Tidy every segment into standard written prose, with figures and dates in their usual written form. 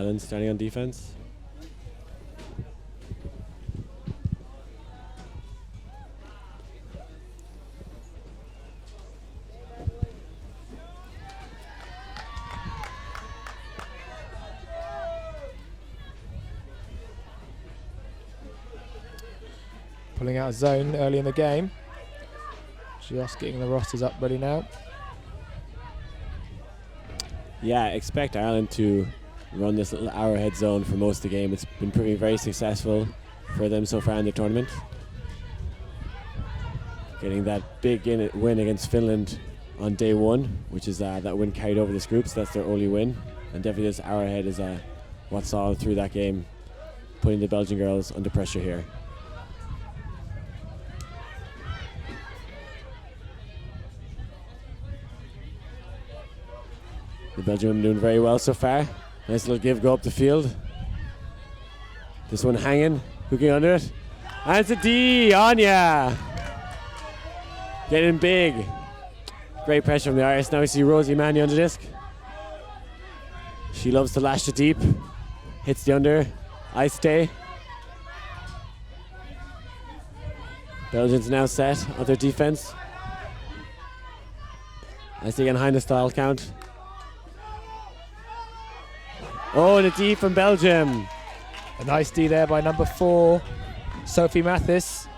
Ireland starting on defense. Pulling out a zone early in the game. Just getting the rosters up ready now. Yeah, expect Ireland to run this little arrowhead zone for most of the game. It's been proving very successful for them so far in the tournament. Getting that big win against Finland on day one, which is that win carried over this group, so that's their only win. And definitely this arrowhead is what saw them through that game, putting the Belgian girls under pressure here. The Belgian women doing very well so far. Nice little give, go up the field. This one hanging, hooking under it. And it's a D, Anya. Getting big. Great pressure from the Irish. Now we see Rosie Manny under disc. She loves to lash to deep. Hits the under. I stay. Belgians now set on their defense. I see again behind the style count. Oh, and a D from Belgium. A nice D there by number 4, Sophie Mathis.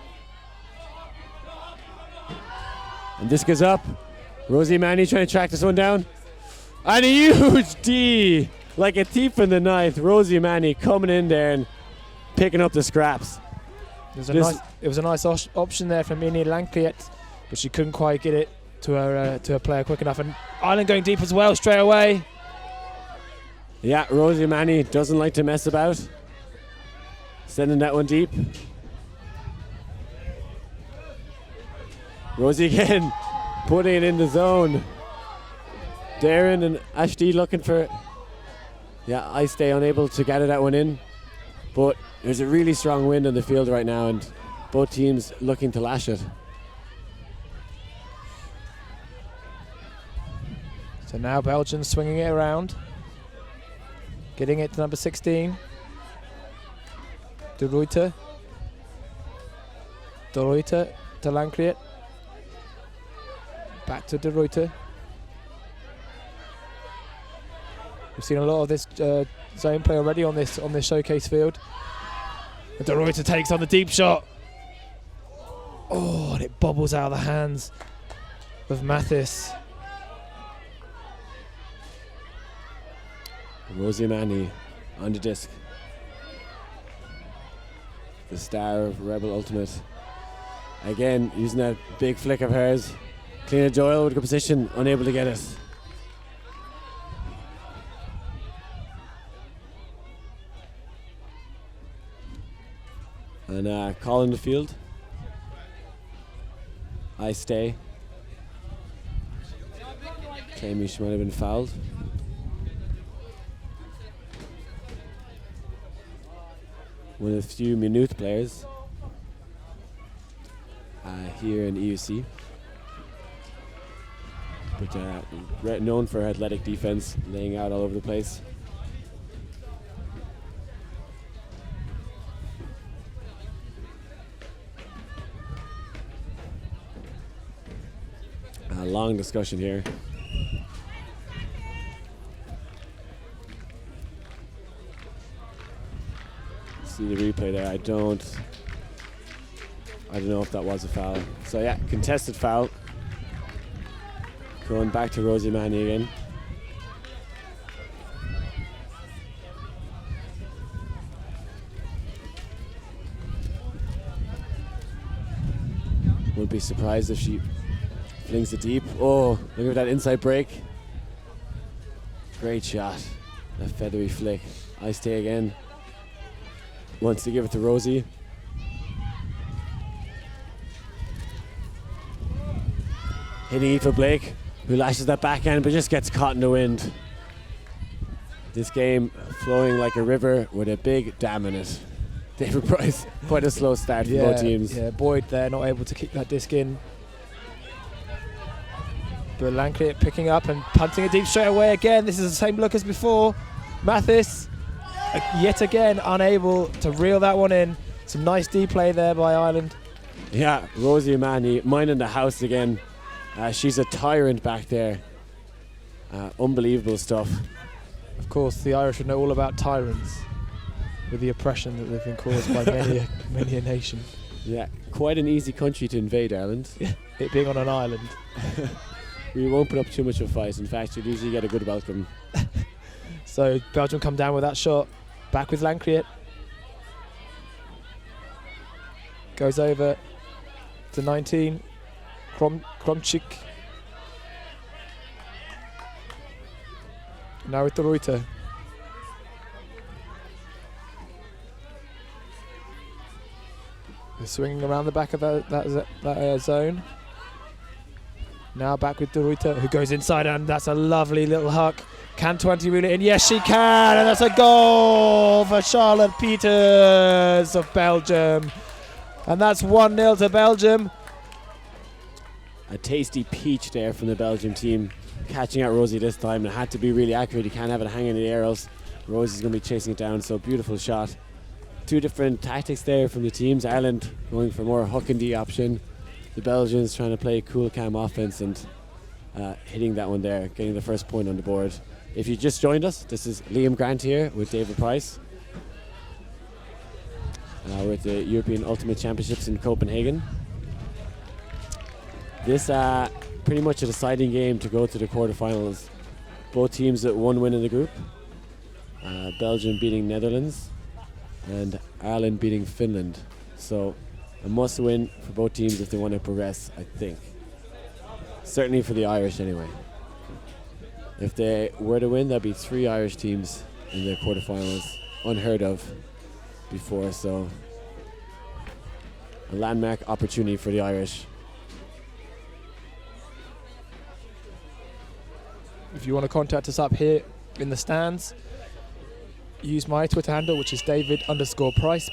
And this goes up. Rosie Manny trying to track this one down. And a huge D. Like a thief in the night. Rosie Manny coming in there and picking up the scraps. It was a nice option there from Minnie Lankliet, but she couldn't quite get it to her player quick enough. And Ireland going deep as well straight away. Yeah, Rosie Manny doesn't like to mess about. Sending that one deep. Rosie again, putting it in the zone. Darren and Ashti looking for it. Yeah, I stay unable to gather that one in. But there's a really strong wind on the field right now, and both teams looking to lash it. So now Belgium swinging it around. Getting it to number 16. De Ruyter. De Ruyter to Lankriet. Back to De Ruyter. We've seen a lot of this zone play already on this showcase field. And De Ruyter takes on the deep shot. Oh, and it bobbles out of the hands of Mathis. Rosie Manny on the disc. The star of Rebel Ultimate. Again, using that big flick of hers. Cleena Doyle with a good position, unable to get it. And call in the field. I stay. Claiming she might have been fouled. One of the few minute players here in EUC. But known for her athletic defense, laying out all over the place. A long discussion here. See the replay there. I don't know if that was a foul. So yeah, contested foul. Going back to Rosie Manny again. Wouldn't be surprised if she flings it deep. Oh, look at that inside break. Great shot. That feathery flick. I stay again. Wants to give it to Rosie. Hitting it for Blake, who lashes that backhand but just gets caught in the wind. This game flowing like a river with a big dam in it. David Price, quite a slow start for both teams. Yeah, Boyd there not able to kick that disc in. But Lankriet picking up and punting it deep straight away again. This is the same look as before. Mathis yet again unable to reel that one in. Some nice D-play there by Ireland. Yeah, Rosie O'Mahony minding the house again. She's a tyrant back there. Unbelievable stuff. Of course, the Irish would know all about tyrants with the oppression that they've been caused by many a nation. Yeah, quite an easy country to invade, Ireland. It being on an island. We won't put up too much of a fight. In fact, you'd usually get a good welcome. So Belgium come down with that shot. Back with Lancreate. Goes over to 19. Kromchik. Now with the Reuter. They're swinging around the back of that zone. Now back with the Reuter, who goes inside, and that's a lovely little huck. Can 20 reel it in? Yes, she can, and that's a goal for Charlotte Peters of Belgium. And that's 1-0 to Belgium. A tasty peach there from the Belgium team. Catching out Rosie this time. It had to be really accurate. You can't have it hanging in the air, else Rosie's going to be chasing it down. So beautiful shot. Two different tactics there from the teams. Ireland going for more hook and D option. The Belgians trying to play cool, calm offense and hitting that one there, getting the first point on the board. If you just joined us, this is Liam Grant here with David Price. We're at the European Ultimate Championships in Copenhagen. This pretty much a deciding game to go to the quarterfinals. Both teams at one win in the group. Belgium beating Netherlands and Ireland beating Finland. So a must win for both teams if they want to progress, I think. Certainly for the Irish anyway. If they were to win, there'd be 3 Irish teams in the quarterfinals. Unheard of before, so a landmark opportunity for the Irish. If you want to contact us up here in the stands, use my Twitter handle, which is David_Price,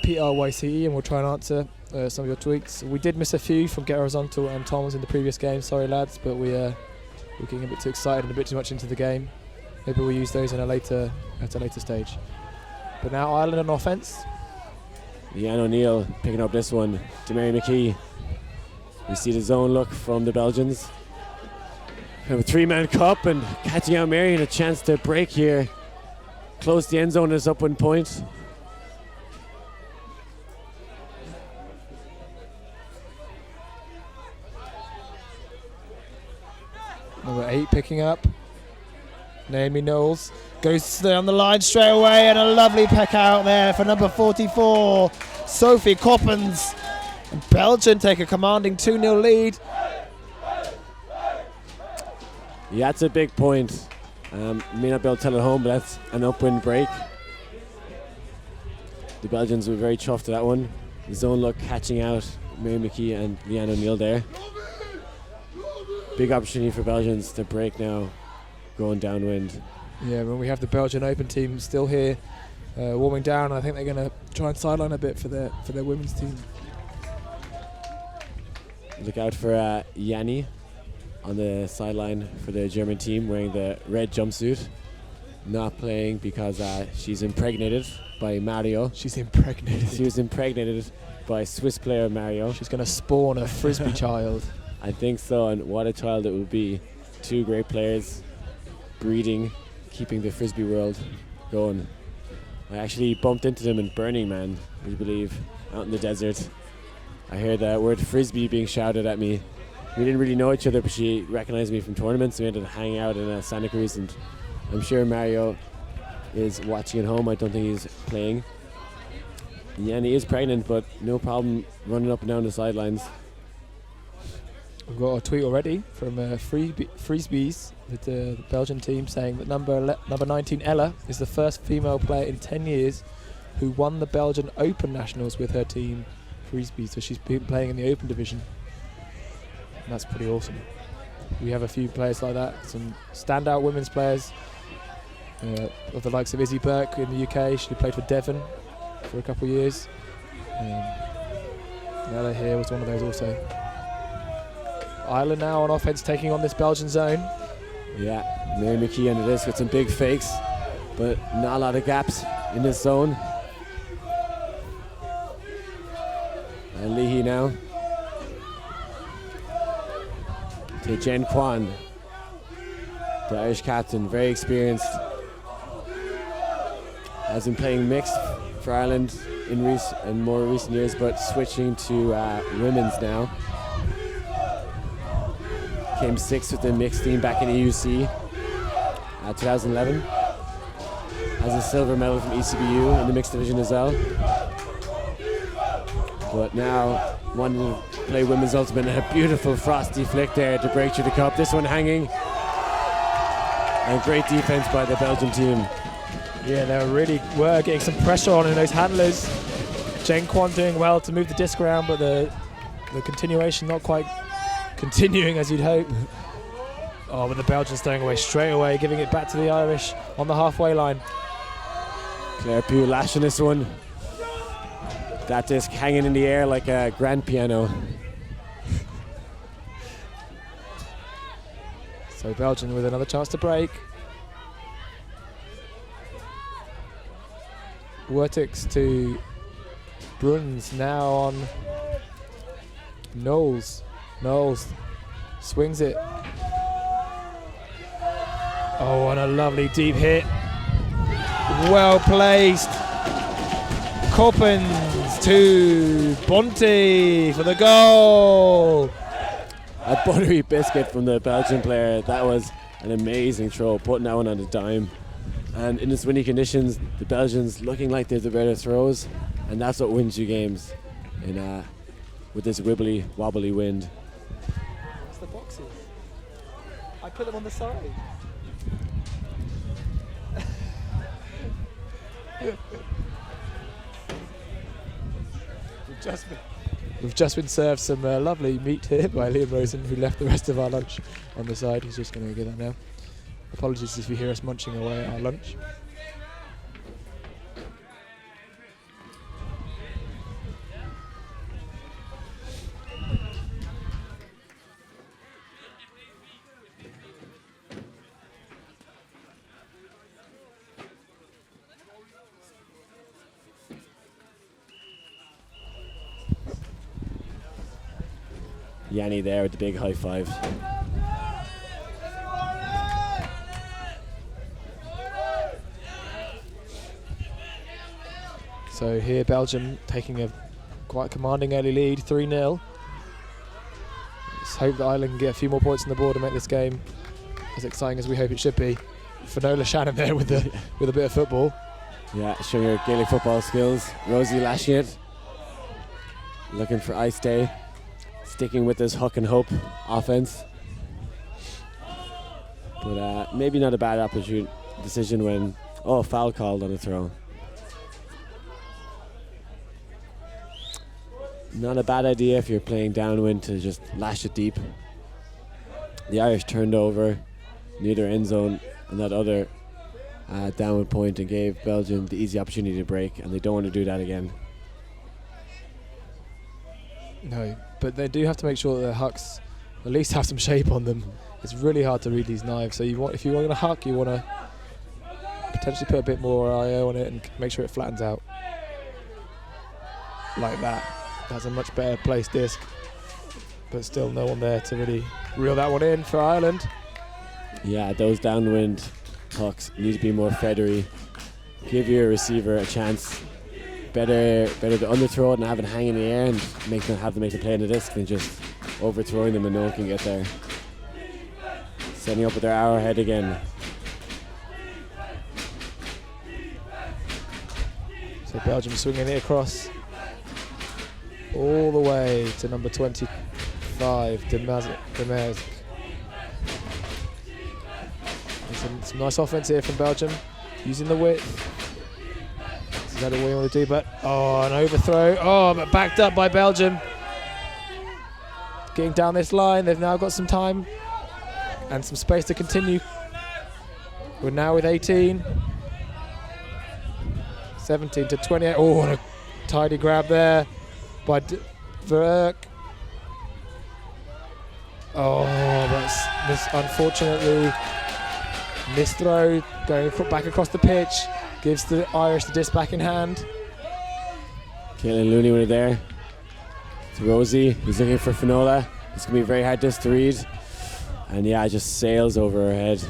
PRYCE, and we'll try and answer some of your tweets. We did miss a few from Get Horizontal and Thomas in the previous game. Sorry, lads, but we're getting a bit too excited and a bit too much into the game. Maybe we'll use those at a later stage. But now Ireland on offence. Leanne O'Neill picking up this one to Mary McKee. We see the zone look from the Belgians. We have a 3-man cup and catching out Mary and a chance to break here. Close the end zone is up 1 point. Number 8 picking up. Naomi Knowles goes down the line straight away, and a lovely peck out there for number 44, Sophie Coppens. Belgium take a commanding 2-0 lead. Yeah, that's a big point. May not be able to tell it home, but that's an upwind break. The Belgians were very chuffed to that one. The zone look catching out Mary McKee and Leanne O'Neill there. Big opportunity for Belgians to break now, going downwind. Yeah, when we have the Belgian Open team still here, warming down. I think they're going to try and sideline a bit for their women's team. Look out for Yanni on the sideline for the German team wearing the red jumpsuit. Not playing because she's impregnated by Mario. She's impregnated. She was impregnated by Swiss player Mario. She's going to spawn a frisbee child. I think so, and what a child it will be. 2 great players breeding, keeping the frisbee world going. I actually bumped into them in Burning Man, would you believe, out in the desert. I heard the word frisbee being shouted at me. We didn't really know each other, but she recognized me from tournaments. We ended up hanging out in Santa Cruz, and I'm sure Mario is watching at home. I don't think he's playing. Yanni is pregnant, but no problem running up and down the sidelines. We've got a tweet already from Frisbees with the Belgian team saying that number 19 Ella is the first female player in 10 years who won the Belgian Open Nationals with her team Frisbees. So she's been playing in the Open division. And that's pretty awesome. We have a few players like that, some standout women's players of the likes of Izzy Burke in the UK. She played for Devon for a couple of years. Ella here was one of those also. Ireland now on offense, taking on this Belgian zone. Yeah, Mary McKee under this with some big fakes, but not a lot of gaps in this zone. And Leahy now to Jen Kwan, the Irish captain, very experienced. Has been playing mixed for Ireland in more recent years, but switching to women's now. Came 6th with the mixed team back in EUC 2011. Has a silver medal from ECBU in the mixed division as well. But now wanting to play women's ultimate, and a beautiful frosty flick there to break through the cup. This one hanging. And great defense by the Belgian team. Yeah, they really were getting some pressure on in those handlers. Jen Kwan doing well to move the disc around, but the continuation not quite continuing as you'd hope. Oh, but the Belgians staying away straight away, giving it back to the Irish on the halfway line. Claire Pugh lashing this one. That disc hanging in the air like a grand piano. So Belgium with another chance to break. Wertix to Bruns, now on Knowles. Knowles swings it. Oh, and a lovely deep hit. Well placed. Coppens to Bonte for the goal. A buttery biscuit from the Belgian player. That was an amazing throw, putting that one on a dime. And in this windy conditions, the Belgians looking like they're the better throws, and that's what wins you games with this wibbly, wobbly wind. It's the boxes. I put them on the side. We've just been served some lovely meat here by Liam Rosen, who left the rest of our lunch on the side. He's just going to get that now. Apologies if you hear us munching away at our lunch. Yanni there with the big high five. So here Belgium taking a quite commanding early lead, 3-0. Let's hope that Ireland can get a few more points on the board and make this game as exciting as we hope it should be. Finola Shannon there with a bit of football. Yeah, showing her Gaelic football skills. Rosie lashing it. Looking for ice day. Sticking with this hook and hope offense. But maybe not a bad decision when... Oh, foul called on a throw. Not a bad idea if you're playing downwind to just lash it deep. The Irish turned over near their end zone on that other downwind point and gave Belgium the easy opportunity to break, and they don't want to do that again. No, but they do have to make sure that their hucks at least have some shape on them. It's really hard to read these knives. So if you want to huck, you want to potentially put a bit more IO on it and make sure it flattens out. Like that. That's a much better placed disc. But still no one there to really reel that one in for Ireland. Yeah, those downwind hucks need to be more feathery. Give your receiver a chance. Better to underthrow it and have it hang in the air and have to make the play in the disc than just overthrowing them and no one can get there. Setting up with their arrowhead again. So Belgium swinging it across all the way to number 25, Demers. Some nice offense here from Belgium, using the width. Is that what you want to do? But an overthrow. Oh, but backed up by Belgium. Getting down this line, they've now got some time and some space to continue. We're now with 18, 17 to 28. Oh, and a tidy grab there by Verk. Oh, that's unfortunately missed throw, going back across the pitch. Gives the Irish the disc back in hand. Caitlin Looney with it there. To Rosie, who's looking for Finola. It's going to be a very hard disc to read. And yeah, just sails over her head.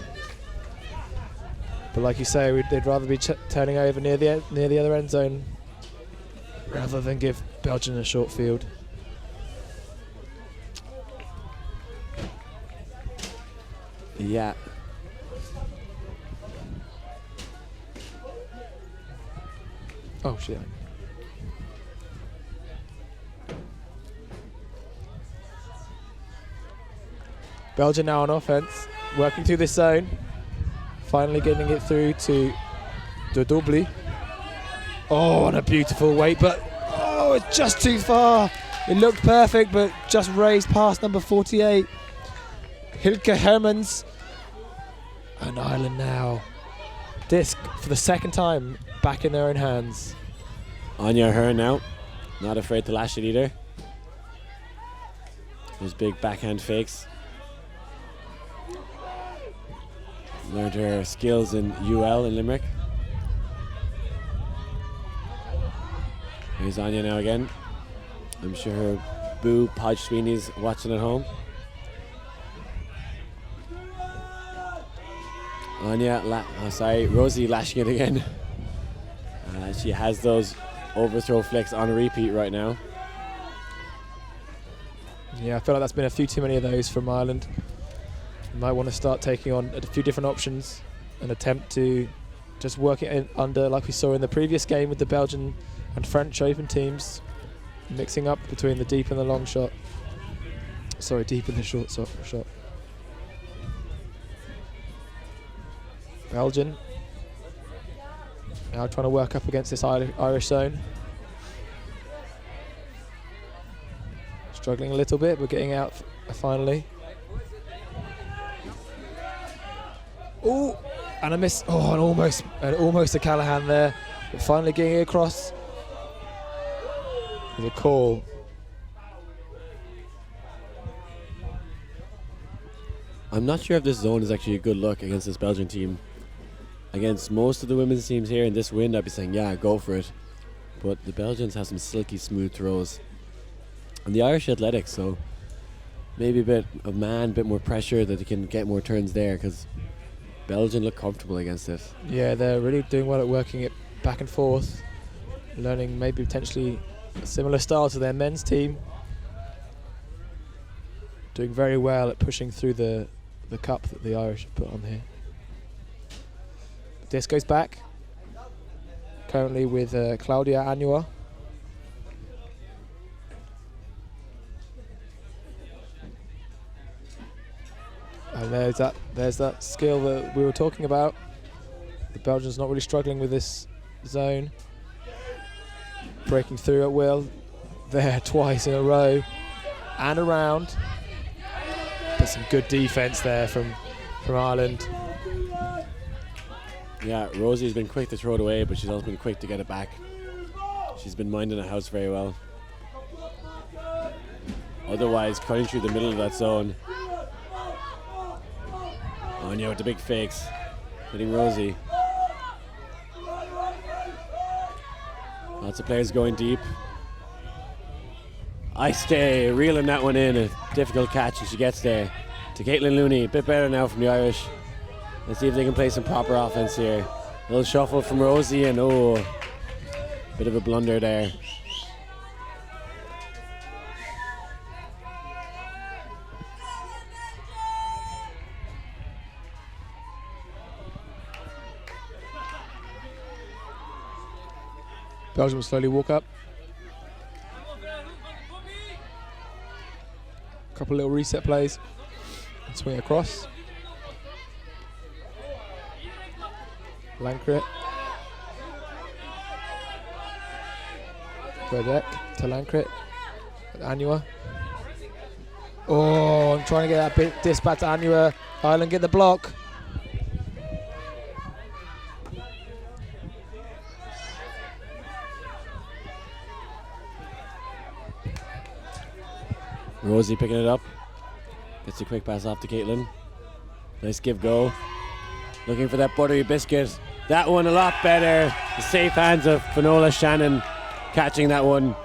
But like you say, they'd rather be turning over near the other end zone rather than give Belgium a short field. Yeah. Oh shit. Belgium now on offense, working through this zone. Finally getting it through to De Doubly. Oh, and a beautiful weight, but oh, it's just too far. It looked perfect, but just raised past number 48. Hilke Hermans. And Ireland now. Disc for the second time back in their own hands. Anya Hearn now. Not afraid to lash it either. Those big backhand fakes. Learned her skills in UL in Limerick. Here's Anya now again. I'm sure her boo Podge Sweeney's watching at home. Anya, Rosie lashing it again. She has those overthrow flicks on repeat right now. Yeah, I feel like that's been a few too many of those from Ireland. You might want to start taking on a few different options and attempt to just work it in under, like we saw in the previous game with the Belgian and French Open teams, mixing up between the deep and the long shot. Sorry, deep and the short shot. Belgian now trying to work up against this Irish zone. Struggling a little bit, but getting out finally. Oh, and a miss. Oh, and almost a Callahan there. But finally getting it across. With a call. I'm not sure if this zone is actually a good look against this Belgian team. Against most of the women's teams here in this wind, I'd be saying, yeah, go for it. But the Belgians have some silky smooth throws. And the Irish athletics, so maybe a bit of man, a bit more pressure that they can get more turns there, because Belgium look comfortable against it. Yeah, they're really doing well at working it back and forth, learning maybe potentially a similar style to their men's team. Doing very well at pushing through the cup that the Irish have put on here. This goes back, currently with Claudia Anua. And there's that skill that we were talking about. The Belgians not really struggling with this zone. Breaking through at will. There twice in a row and around. But some good defense there from Ireland. Yeah, Rosie's been quick to throw it away, but she's also been quick to get it back. She's been minding the house very well. Otherwise, cutting through the middle of that zone. Anya with the big fakes, hitting Rosie. Lots of players going deep. I stay, reeling that one in, a difficult catch, and she gets there. To Caitlin Looney, a bit better now from the Irish. Let's see if they can play some proper offense here. A little shuffle from Rosie, and bit of a blunder there. Belgium will slowly walk up. Couple little reset plays. And swing across. Lancret. Verdek to Lancret. Anua. Oh, I'm trying to get that bit disc back to Anua. Ireland get the block. Rosie picking it up. Gets a quick pass off to Caitlin. Nice give go. Looking for that buttery biscuit. That one a lot better. The safe hands of Finola Shannon catching that one.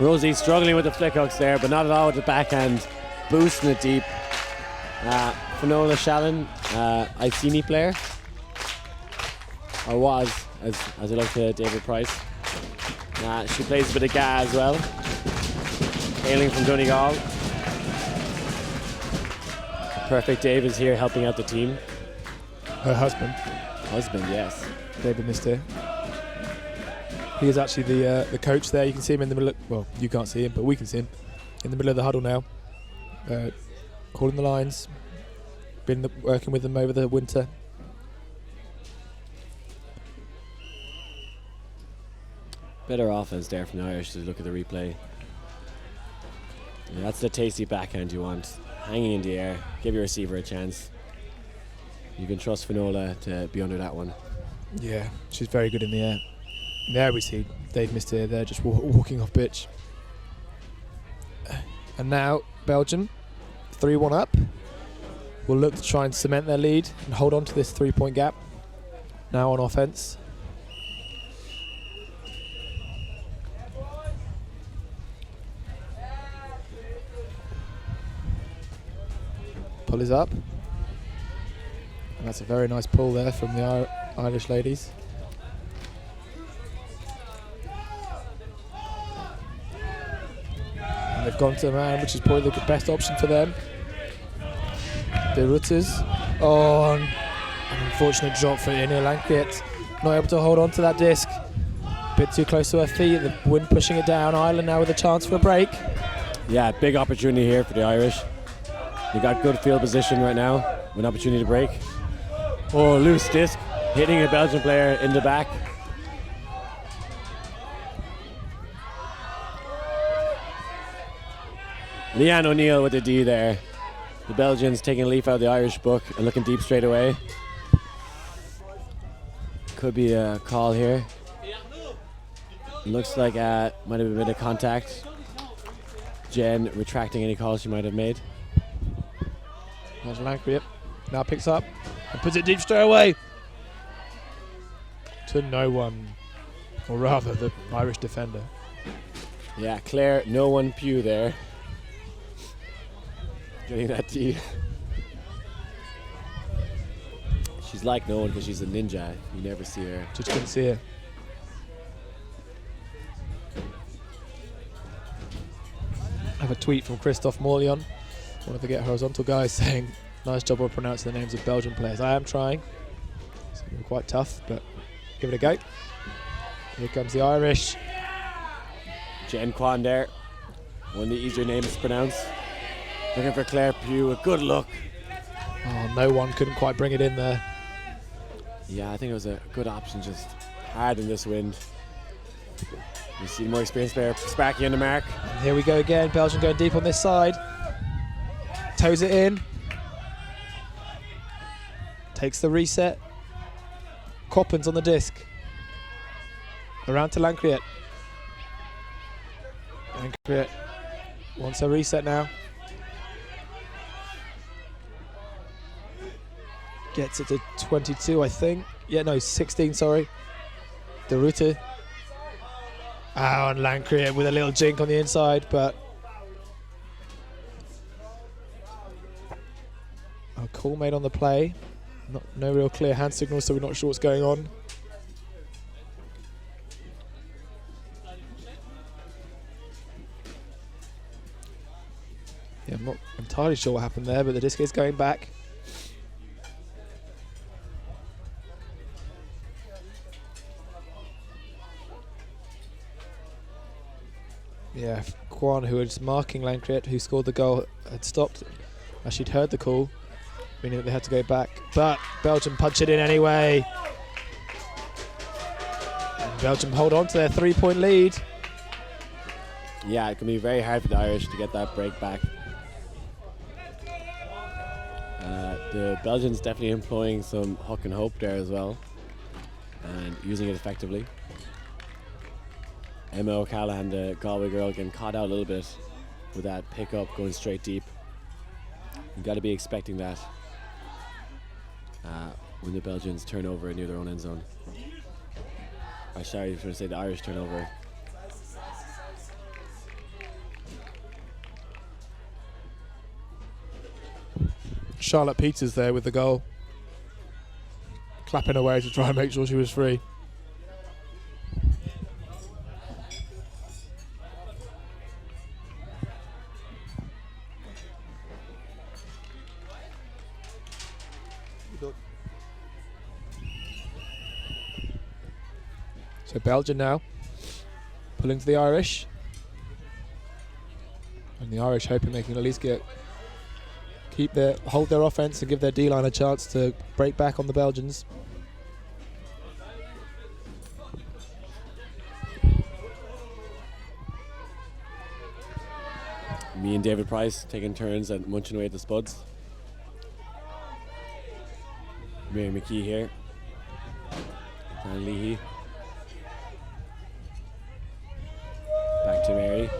Rosie struggling with the flick hooks there, but not at all with the backhand, boosting it deep. Finola Shannon, Iceni player, or was, as I look to David Price. She plays a bit of GA as well, hailing from Donegal. Perfect Dave is here helping out the team. Her husband. Husband, yes. David Mister. He is actually the coach there. You can see him in the middle. Well, you can't see him, but we can see him in the middle of the huddle now, calling the lines. Been working with them over the winter. Better offense there from the Irish to look at the replay. Yeah, that's the tasty backhand you want. Hanging in the air, give your receiver a chance. You can trust Finola to be under that one. Yeah, she's very good in the air. There we see Dave Mister there just walking off pitch. And now Belgium, 3-1 up. Will look to try and cement their lead and hold on to this 3-point gap. Now on offense. Pull is up. And that's a very nice pull there from the Irish ladies. And they've gone to a man, which is probably the best option for them. The Rutters. Oh, an unfortunate drop for Ine Lankriet. Not able to hold on to that disc. Bit too close to her feet. The wind pushing it down. Ireland now with a chance for a break. Yeah, big opportunity here for the Irish. They got good field position right now. An opportunity to break. Oh, loose disc. Hitting a Belgian player in the back. Leanne O'Neill with the D there. The Belgians taking a leaf out of the Irish book and looking deep straight away. Could be a call here. Looks like might have been a bit of contact. Jen retracting any calls she might have made. There's Lankriet. Now picks up and puts it deep straight away. To no one. Or rather, the Irish defender. Yeah, Claire, no one Pugh there. Getting that D. She's like no one because she's a ninja. You never see her. Just couldn't see her. I have a tweet from Christophe Morlion, one of the Get Horizontal guys, saying, nice job of pronouncing the names of Belgian players. I am trying. It's going to be quite tough, but give it a go. Here comes the Irish. Jen Kwan there. One of the easier names to pronounce. Looking for Claire Pugh. A good look. Oh, no one couldn't quite bring it in there. Yeah, I think it was a good option, just hard in this wind. You see the more experienced player, Sparky on the mark. And here we go again. Belgium going deep on this side. Toes it in. Takes the reset. Coppens on the disc. Around to Lankriet. Lankriet wants a reset now. Gets it to 22, I think. Yeah, no, 16, sorry. De Ruyter. Oh, and Lankriet with a little jink on the inside, but a call made on the play. No real clear hand signal, so we're not sure what's going on. Yeah, I'm not entirely sure what happened there, but the disc is going back. Yeah, Kwan, who was marking Lankriet, who scored the goal, had stopped as she'd heard the call, meaning that they had to go back. But Belgium punch it in anyway. And Belgium hold on to their 3-point lead. Yeah, it can be very hard for the Irish to get that break back. The Belgians definitely employing some hook and hope there as well, and using it effectively. Emma O'Callaghan, the Galway girl, getting caught out a little bit with that pickup going straight deep. You've got to be expecting that. when the Belgians turn over near their own end zone. Or sorry, I was going to say the Irish turnover. Charlotte Peters there with the goal. Clapping away to try and make sure she was free. So Belgium now pulling to the Irish. And the Irish hoping they can at least hold their offense and give their D-line a chance to break back on the Belgians. Me and David Price taking turns at munching away at the spuds. Mary McKee here. Dan Leahy. Back to Mary.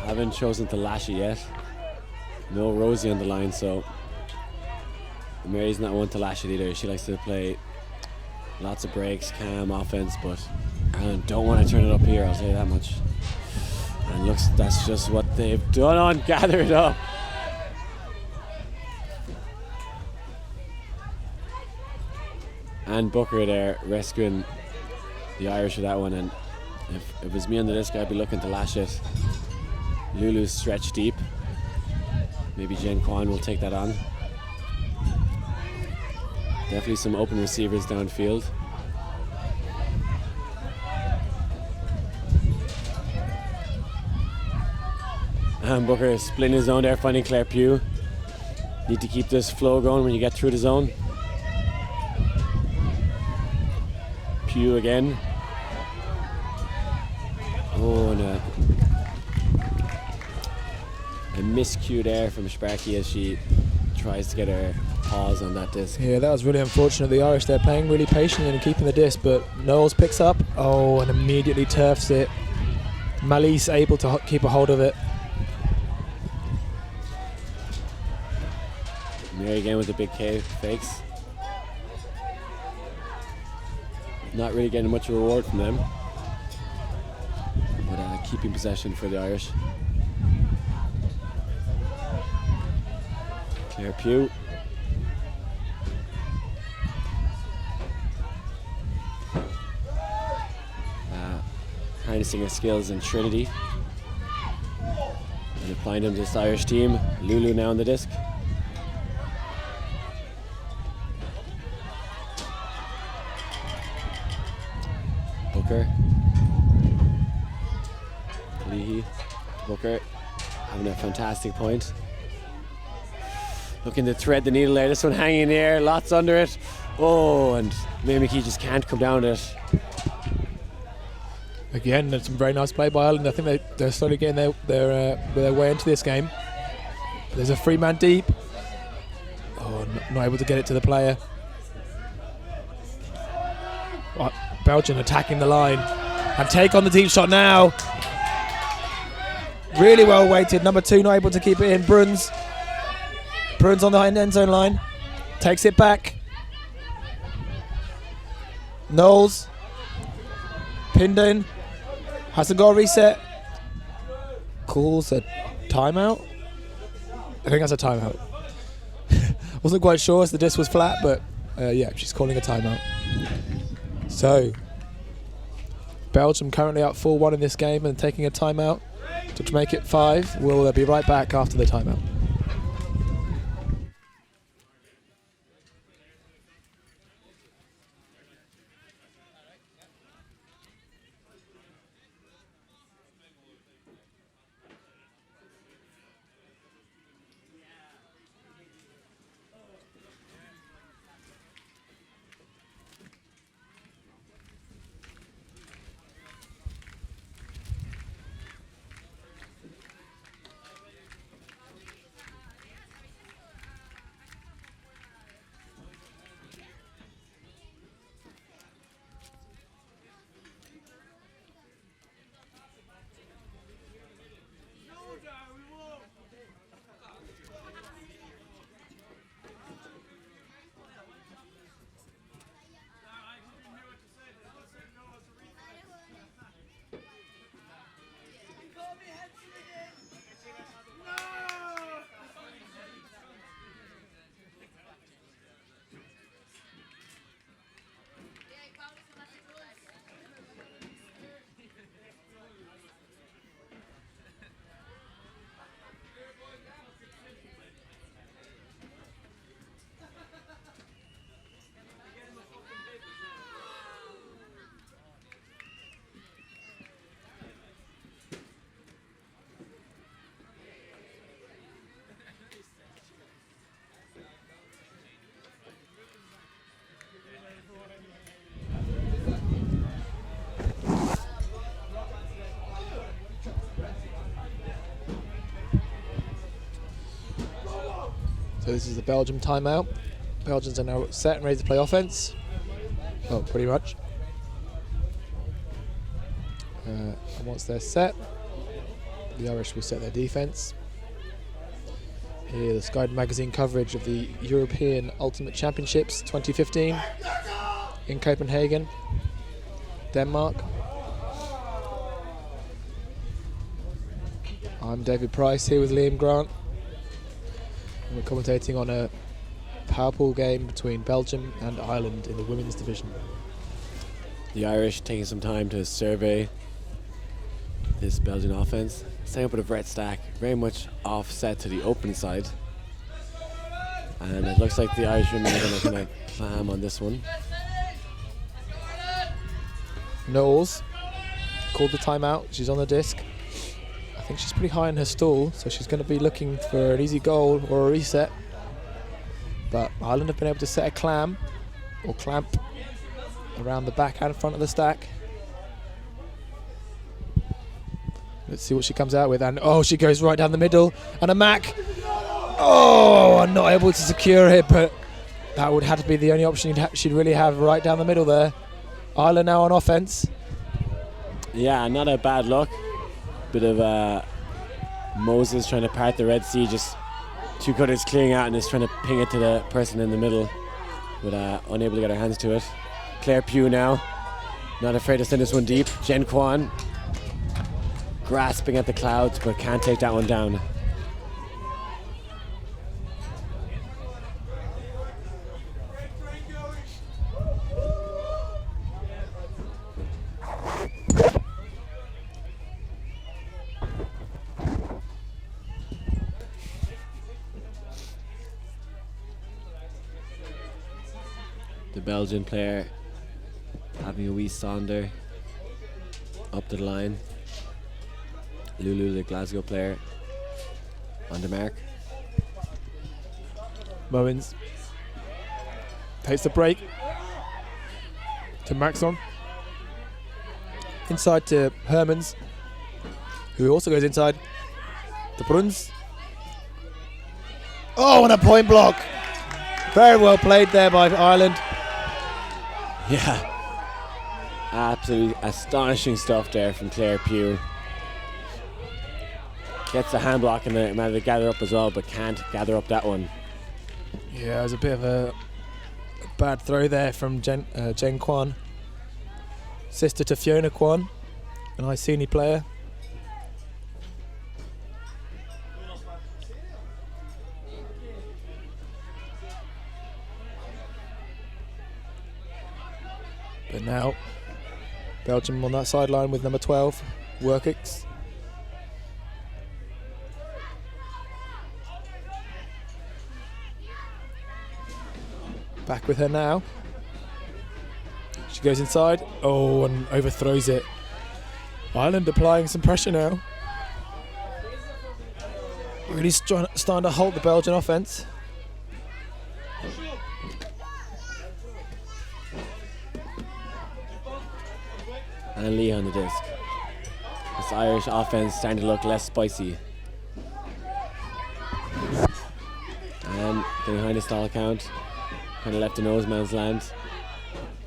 Haven't chosen to lash it yet. No Rosie on the line, so Mary's not one to lash it either. She likes to play lots of breaks, calm offense, but I don't want to turn it up here, I'll tell you that much. And looks, that's just what they've done on Gather It Up. And Booker there rescuing the Irish with that one, and if it was me on the disc, I'd be looking to lash it. Lulu's stretched deep. Maybe Jen Kwan will take that on. Definitely some open receivers downfield. And Booker splitting his zone there, finding Claire Pugh. Need to keep this flow going when you get through the zone. Pugh again. Oh, and a miscue there from Sparky as she tries to get her paws on that disc. Yeah, that was really unfortunate. The Irish, they're playing really patient and keeping the disc, but Knowles picks up. Oh, and immediately turfs it. Malise able to keep a hold of it. Mary again with the big K fakes. Not really getting much reward from them, but keeping possession for the Irish. Claire Pugh. Harnessing her skills in Trinity and applying them to this Irish team. Lulu now on the disc. Booker. Leahy. Booker having a fantastic point. Looking to thread the needle there. This one hanging in the air, lots under it. Oh, and Mary McKee just can't come down to it. Again, that's some very nice play by Ireland. I think they're slowly getting their way into this game. There's a free man deep. Oh, not able to get it to the player. Belgium attacking the line and take on the deep shot now. Really well weighted. Number 2 not able to keep it in. Bruns on the end zone line. Takes it back. Knowles. Pinned in. Hasn't got a reset. Calls a timeout. I think that's a timeout. Wasn't quite sure as the disc was flat, but yeah, she's calling a timeout. So, Belgium currently up 4-1 in this game and taking a timeout to make it 5. We'll be right back after the timeout. So this is the Belgium timeout. Belgians are now set and ready to play offense. Well, pretty much. And once they're set, the Irish will set their defense. Here, the Sky Magazine coverage of the European Ultimate Championships 2015 in Copenhagen, Denmark. I'm David Price here with Liam Grant. And we're commentating on a power pool game between Belgium and Ireland in the women's division. The Irish taking some time to survey this Belgian offense. Setting up with a Brett stack, very much offset to the open side. And it looks like the Irish women are going to kind of clam on this one. Knowles called the timeout. She's on the disc. I think she's pretty high in her stall, so she's going to be looking for an easy goal or a reset. But Ireland have been able to set a clam or clamp around the back and front of the stack. Let's see what she comes out with. And oh, she goes right down the middle. And a Mac. Oh, I'm not able to secure it, but that would have to be the only option she'd really have, right down the middle there. Ireland now on offense. Yeah, not a bad look. Bit of Moses trying to part the Red Sea, just two cutters clearing out and just trying to ping it to the person in the middle, but unable to get her hands to it. Claire Pugh now, not afraid to send this one deep. Jen Kwan grasping at the clouds, but can't take that one down. The Belgian player having a wee sonder up to the line. Lulu, the Glasgow player, on the mark. Mowens takes the break to Maxon. Inside to Hermans, who also goes inside. De Bruns. Oh, and a point block. Very well played there by Ireland. Yeah, absolutely astonishing stuff there from Claire Pugh. Gets the hand block and managed to gather up as well, but can't gather up that one. Yeah, it was a bit of a bad throw there from Jen Kwan. Sister to Fiona Kwan, an Iceni player. But now, Belgium on that sideline with number 12, Workix. Back with her now. She goes inside. Oh, and overthrows it. Ireland applying some pressure now. Really starting to halt the Belgian offense. And Lee on the disc. This Irish offense starting to look less spicy. And getting behind the stall count. Kind of left in nose man's land.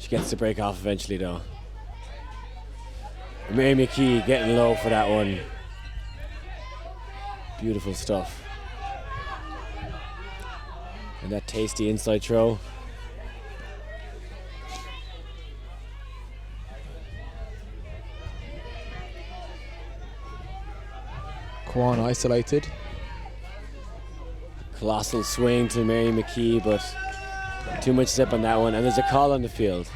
She gets to break off eventually though. Mary McKee getting low for that one. Beautiful stuff. And that tasty inside throw. Kwan isolated. Colossal swing to Mary McKee, but too much zip on that one. And there's a call on the field.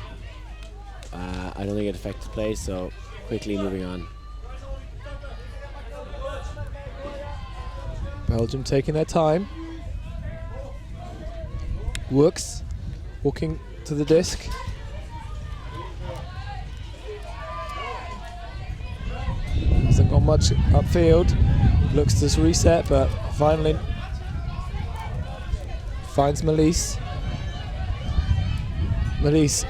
I don't think it affected play, so quickly moving on. Belgium taking their time. Works, walking to the disc. Hasn't gone much upfield. Looks to reset, but finally finds Melise. Melise,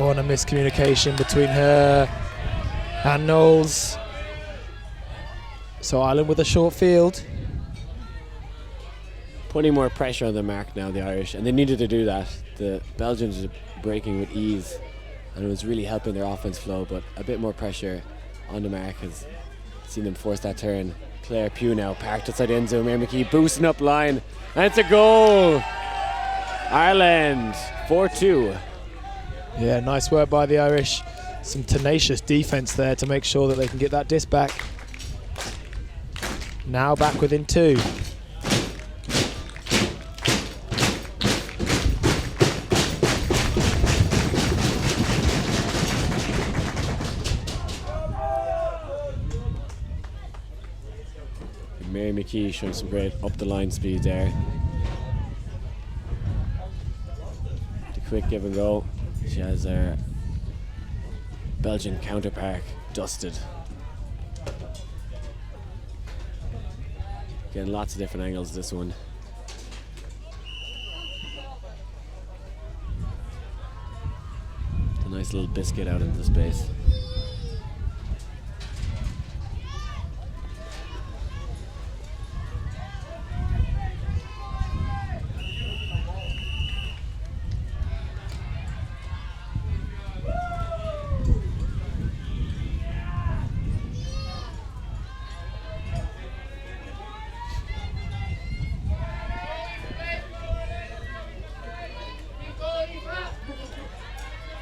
and a miscommunication between her and Knowles. So Ireland with a short field. putting more pressure on the mark now, the Irish, and they needed to do that. The Belgians are breaking with ease, and it was really helping their offense flow, but a bit more pressure on the mark has seen them force that turn. Claire Pugh now parked outside the end zone. Mary McKee boosting up line, and it's a goal! Ireland, 4-2. Yeah, nice work by the Irish. Some tenacious defense there to make sure that they can get that disc back. Now back within 2. Mary McKee showing some great up the line speed there. The quick give and go. She has her Belgian counterpart dusted. Getting lots of different angles this one. A nice little biscuit out into space.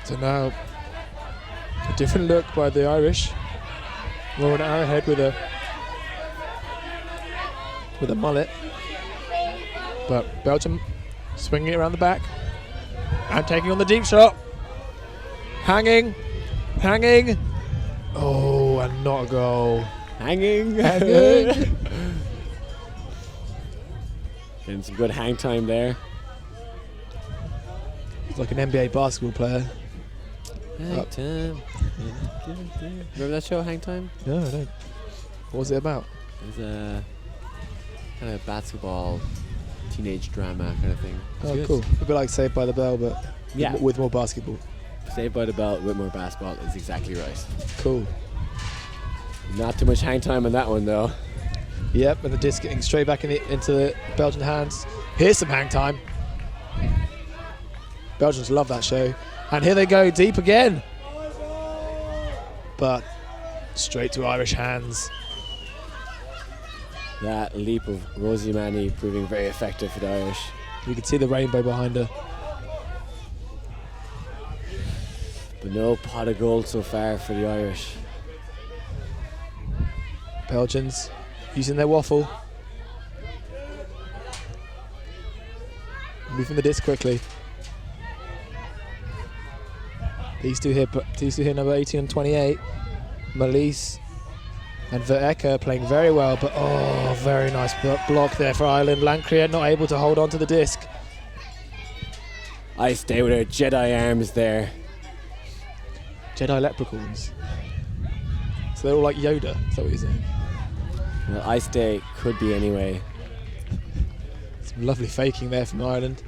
So now a different look by the Irish. Rowan Arrowhead with a mullet, but Belgium swinging it around the back and taking on the deep shot. Hanging. Oh, and not a goal. Hanging. Hanging. Getting some good hang time there. It's like an NBA basketball player. Hang time. Remember that show, Hang Time? No, I don't. What was it about? It was a kind of basketball, teenage drama kind of thing. Oh, cool. A bit like Saved by the Bell, but Yeah. with more basketball. Saved by the Bell with more basketball is exactly right. Cool. Not too much hang time on that one though. Yep, and the disc getting straight back into the Belgian hands. Here's some hang time. Belgians love that show. And here they go, deep again. But straight to Irish hands. That leap of Rosie Manny proving very effective for the Irish. You can see the rainbow behind her. But no pot of gold so far for the Irish. Belgians using their waffle. Moving the disc quickly. These two here, number 18 and 28. Malise and Vereka playing very well, but oh, very nice block there for Ireland. Lancria not able to hold on to the disc. I stay with her Jedi arms there. Jedi leprechauns. So they're all like Yoda, is that what you're saying? Well, I stay could be anyway. Some lovely faking there from Ireland.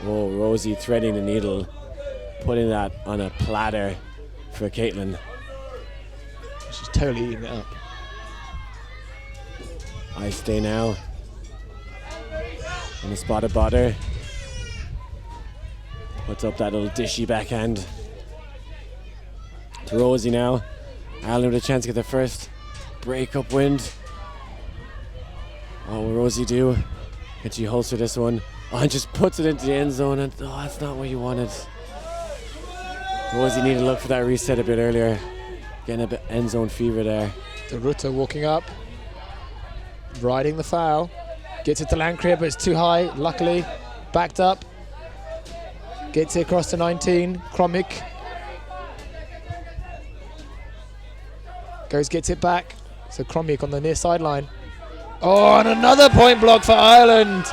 Oh, Rosie threading the needle, putting that on a platter for Caitlin. She's totally eating it up. I stay now. On the spot of butter. Puts up that little dishy backhand. To Rosie now. Ireland with a chance to get their first break-up wind. What will Rosie do? Can she holster this one? Oh, and just puts it into the end zone, and oh, that's not what you wanted. Rosie needed to look for that reset a bit earlier. Getting a bit end zone fever there. De Rutte walking up, riding the foul. Gets it to Lancria, but it's too high. Luckily, backed up. Gets it across to 19. Kromik gets it back. So Kromik on the near sideline. Oh, and another point block for Ireland.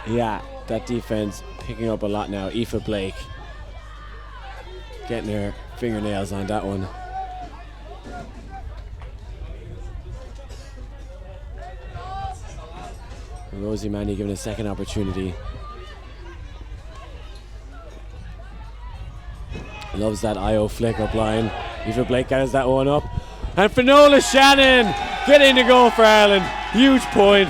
Yeah, that defense picking up a lot now. Aoife Blake getting her fingernails on that one. And Rosie Manny given a second opportunity. Loves that IO flick up line. Aoife Blake gets that one up. And Finola Shannon getting the goal for Ireland. Huge point.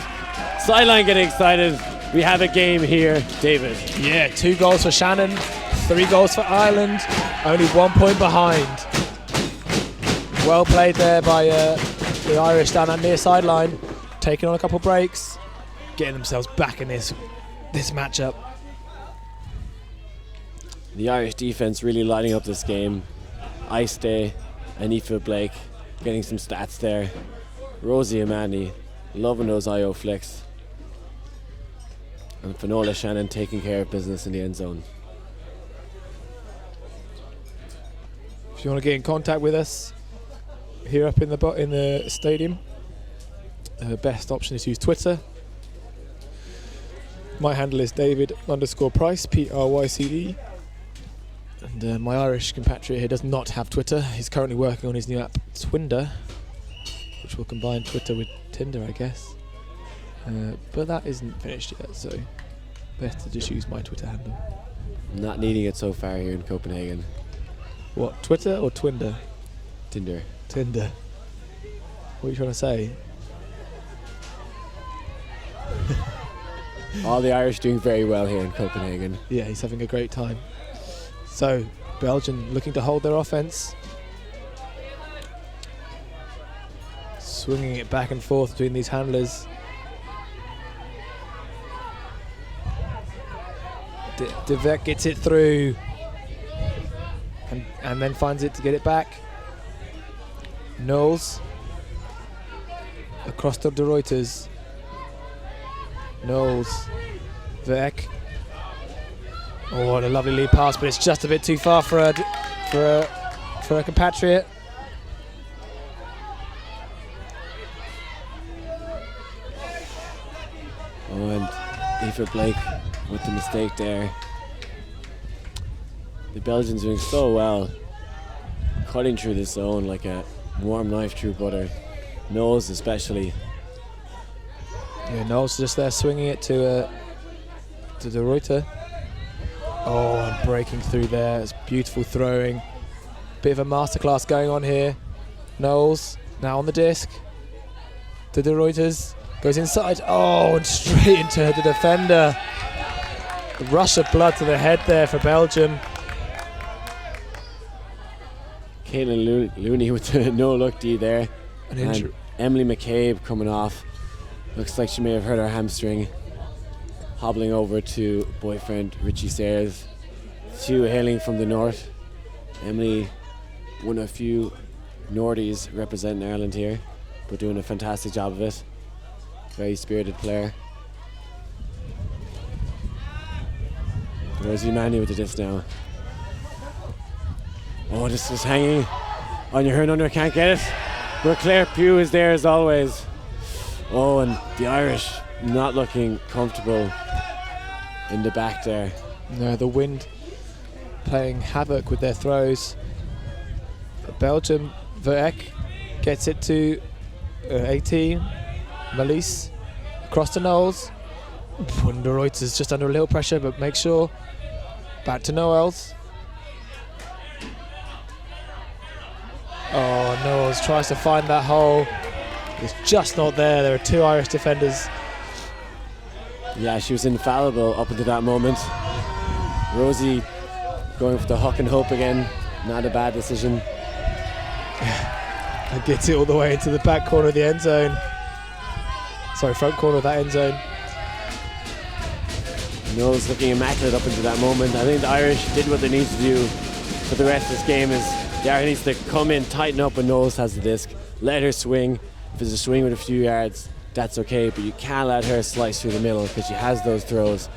Sideline getting excited. We have a game here, David. Yeah, 2 goals for Shannon, 3 goals for Ireland, only 1 point behind. Well played there by the Irish down that near sideline, taking on a couple breaks, getting themselves back in this matchup. The Irish defence really lighting up this game. Ice Day and Aoife Blake getting some stats there. Rosie Amani loving those IO flicks. And Finola Shannon taking care of business in the end zone. If you want to get in contact with us here up in the stadium, best option is to use Twitter. My handle is David_Price, PRYCE. And my Irish compatriot here does not have Twitter. He's currently working on his new app, Twinder, which will combine Twitter with Tinder, I guess. But that isn't finished yet, so best to just use my Twitter handle. Not needing it so far here in Copenhagen. What, Twitter or Twinder? Tinder. Tinder. What are you trying to say? All the Irish doing very well here in Copenhagen. Yeah, he's having a great time. So, Belgium looking to hold their offense. Swinging it back and forth between these handlers. De Vec gets it through and then finds it to get it back. Knowles across to De Reuters. Knowles, Vec. Oh, what a lovely lead pass, but it's just a bit too far for a compatriot. Oh, and Aoife Blake with the mistake there. The Belgians doing so well, cutting through the zone like a warm knife through butter. Knowles especially. Yeah, Knowles just there swinging it to De Ruyter. Oh, and breaking through there. It's beautiful throwing. Bit of a masterclass going on here. Knowles now on the disc. To De Reuters. Goes inside. Oh, and straight into the defender. A rush of blood to the head there for Belgium. Caitlin Looney with the no-look D there. And Emily McCabe coming off. Looks like she may have hurt her hamstring. Hobbling over to boyfriend Richie Sayers. 2 hailing from the north. Emily, one of a few Nordies representing Ireland here, but doing a fantastic job of it. Very spirited player. Rosie Manny with the disc now. Oh, this is hanging on your under, can't get it. But Claire Pugh is there as always. Oh, and the Irish not looking comfortable in the back there. No, the wind playing havoc with their throws. Belgium, Verek gets it to 18. Malise across to Knowles. De Ruyter's just under a little pressure, but make sure. Back to Noels. Oh, Knowles tries to find that hole. It's just not there. There are 2 Irish defenders. Yeah, she was infallible up until that moment. Rosie going for the huck and hope again. Not a bad decision. And gets it all the way into the back corner of the end zone. Sorry, front corner of that end zone. Knowles looking immaculate up until that moment. I think the Irish did what they need to do for the rest of this game. Is the Irish needs to come in, tighten up when Knowles has the disc, let her swing. If it's a swing with a few yards, that's okay, but you can't let her slice through the middle because she has those throws.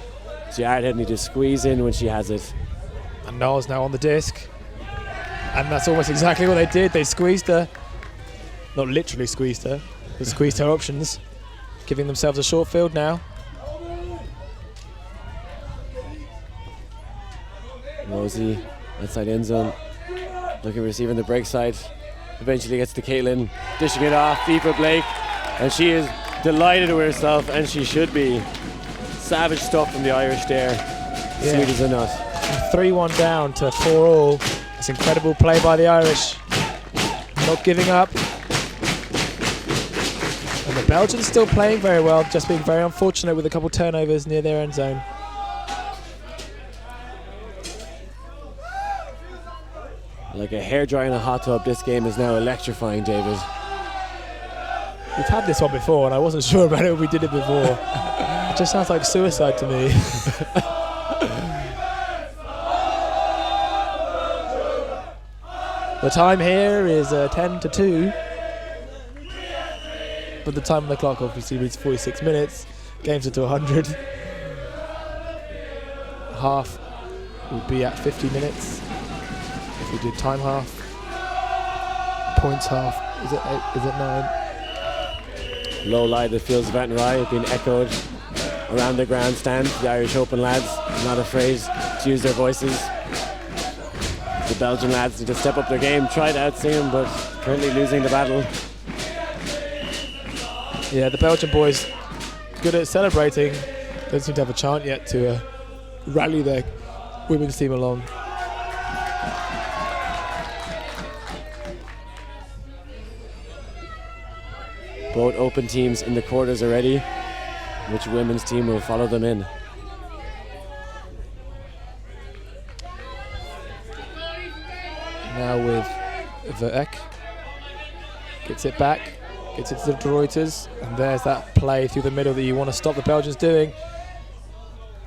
So Ireland need to squeeze in when she has it. And Knowles now on the disc. And that's almost exactly what they did. They squeezed her. Not literally squeezed her, but squeezed her options. Giving themselves a short field now. Rosie, outside end zone. Looking receiving the break side. Eventually gets to Caitlin, dishing it off, Aoife Blake. And she is delighted with herself, and she should be. Savage stuff from the Irish there. Yeah. Sweet as a nut. 3-1 down to 4-all. It's incredible play by the Irish. Not giving up. The Belgians still playing very well, just being very unfortunate with a couple turnovers near their end zone. Like a hairdryer in a hot tub, this game is now electrifying, David. We've had this one before, and I wasn't sure about it when we did it before. It just sounds like suicide to me. The time here is 10-2. But the time on the clock obviously reads 46 minutes. Game's into 100. Half would be at 50 minutes. If we did time half. Points half. Is it 9? Low light that feels Vet and Rye being echoed around the grandstand. The Irish Open lads not afraid to use their voices. The Belgian lads need to step up their game, try to outsing them, but currently losing the battle. Yeah, the Belgian boys good at celebrating. Don't seem to have a chant yet to rally their women's team along. Both open teams in the quarters already. Which women's team will follow them in? Now with Verek. Gets it back. Gets it to the Reuters, and there's that play through the middle that you want to stop the Belgians doing.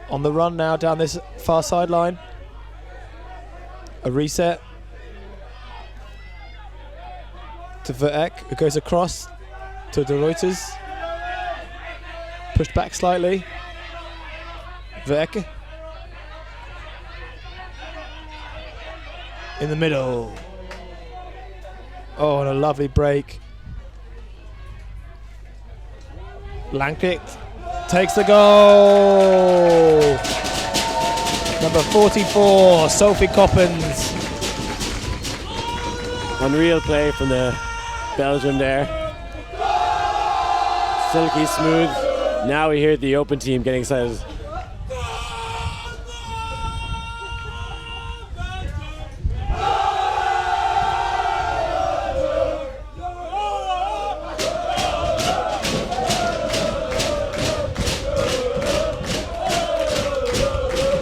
On the run now down this far sideline. A reset to Verek, who goes across to the Reuters. Pushed back slightly. Verek. In the middle. Oh, and a lovely break. Lankik takes the goal. Number 44, Sophie Coppens. Unreal play from the Belgium there. Silky smooth. Now we hear the open team getting excited.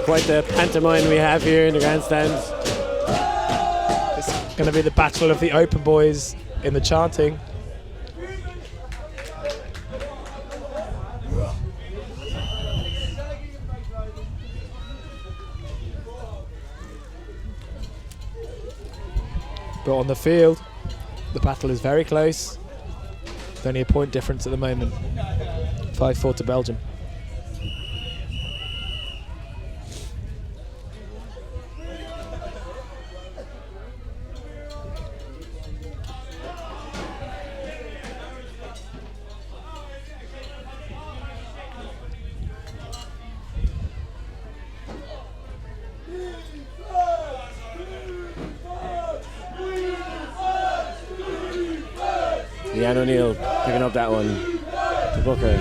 Quite the pantomime we have here in the grandstand. It's going to be the battle of the open boys in the chanting. But on the field, the battle is very close. With only a point difference at the moment. 5-4 to Belgium. Leanne O'Neill picking up that one to Booker.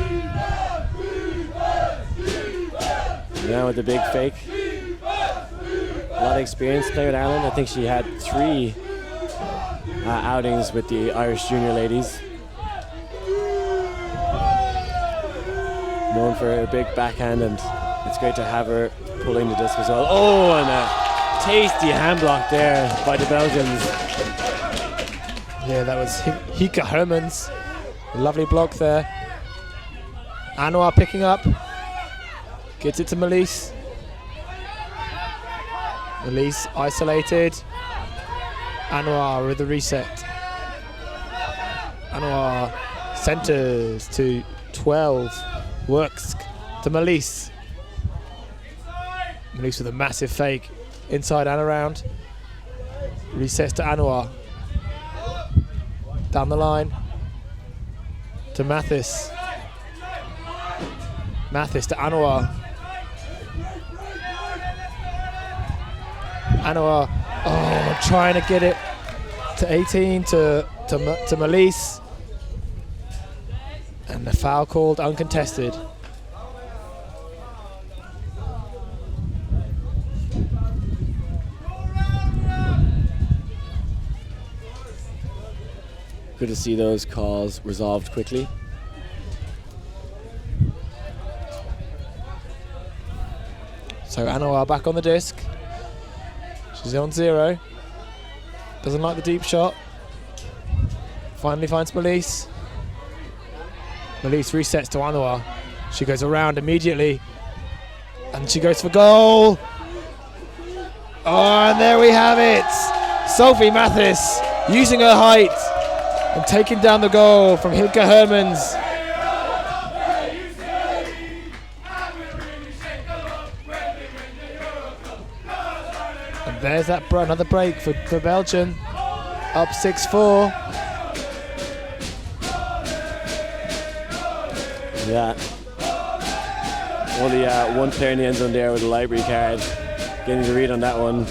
Now with the big fake. A lot of experience playing with Ireland. I think she had 3 outings with the Irish junior ladies. Known for her big backhand, and it's great to have her pulling the disc as well. Oh, and a tasty hand block there by the Belgians. Yeah, that was Hika Hermans. A lovely block there. Anwar picking up. Gets it to Melise. Melise isolated. Anwar with the reset. Anwar centers to 12. Works to Melise. Melise with a massive fake. Inside and around. Resets to Anwar. Down the line to Mathis. Mathis to Anwar. Anwar, oh, trying to get it to 18 to Melise. And the foul called uncontested. Good to see those calls resolved quickly. So Anwar back on the disc. She's on 0. Doesn't like the deep shot. Finally finds Melise. Melise resets to Anwar. She goes around immediately. And she goes for goal. Oh, and there we have it. Sophie Mathis using her height and taking down the goal from Hilke Hermans. And there's that another break for Belgium. Up 6-4. Yeah. Only one player in the end zone there with a library card. Getting the read on that one.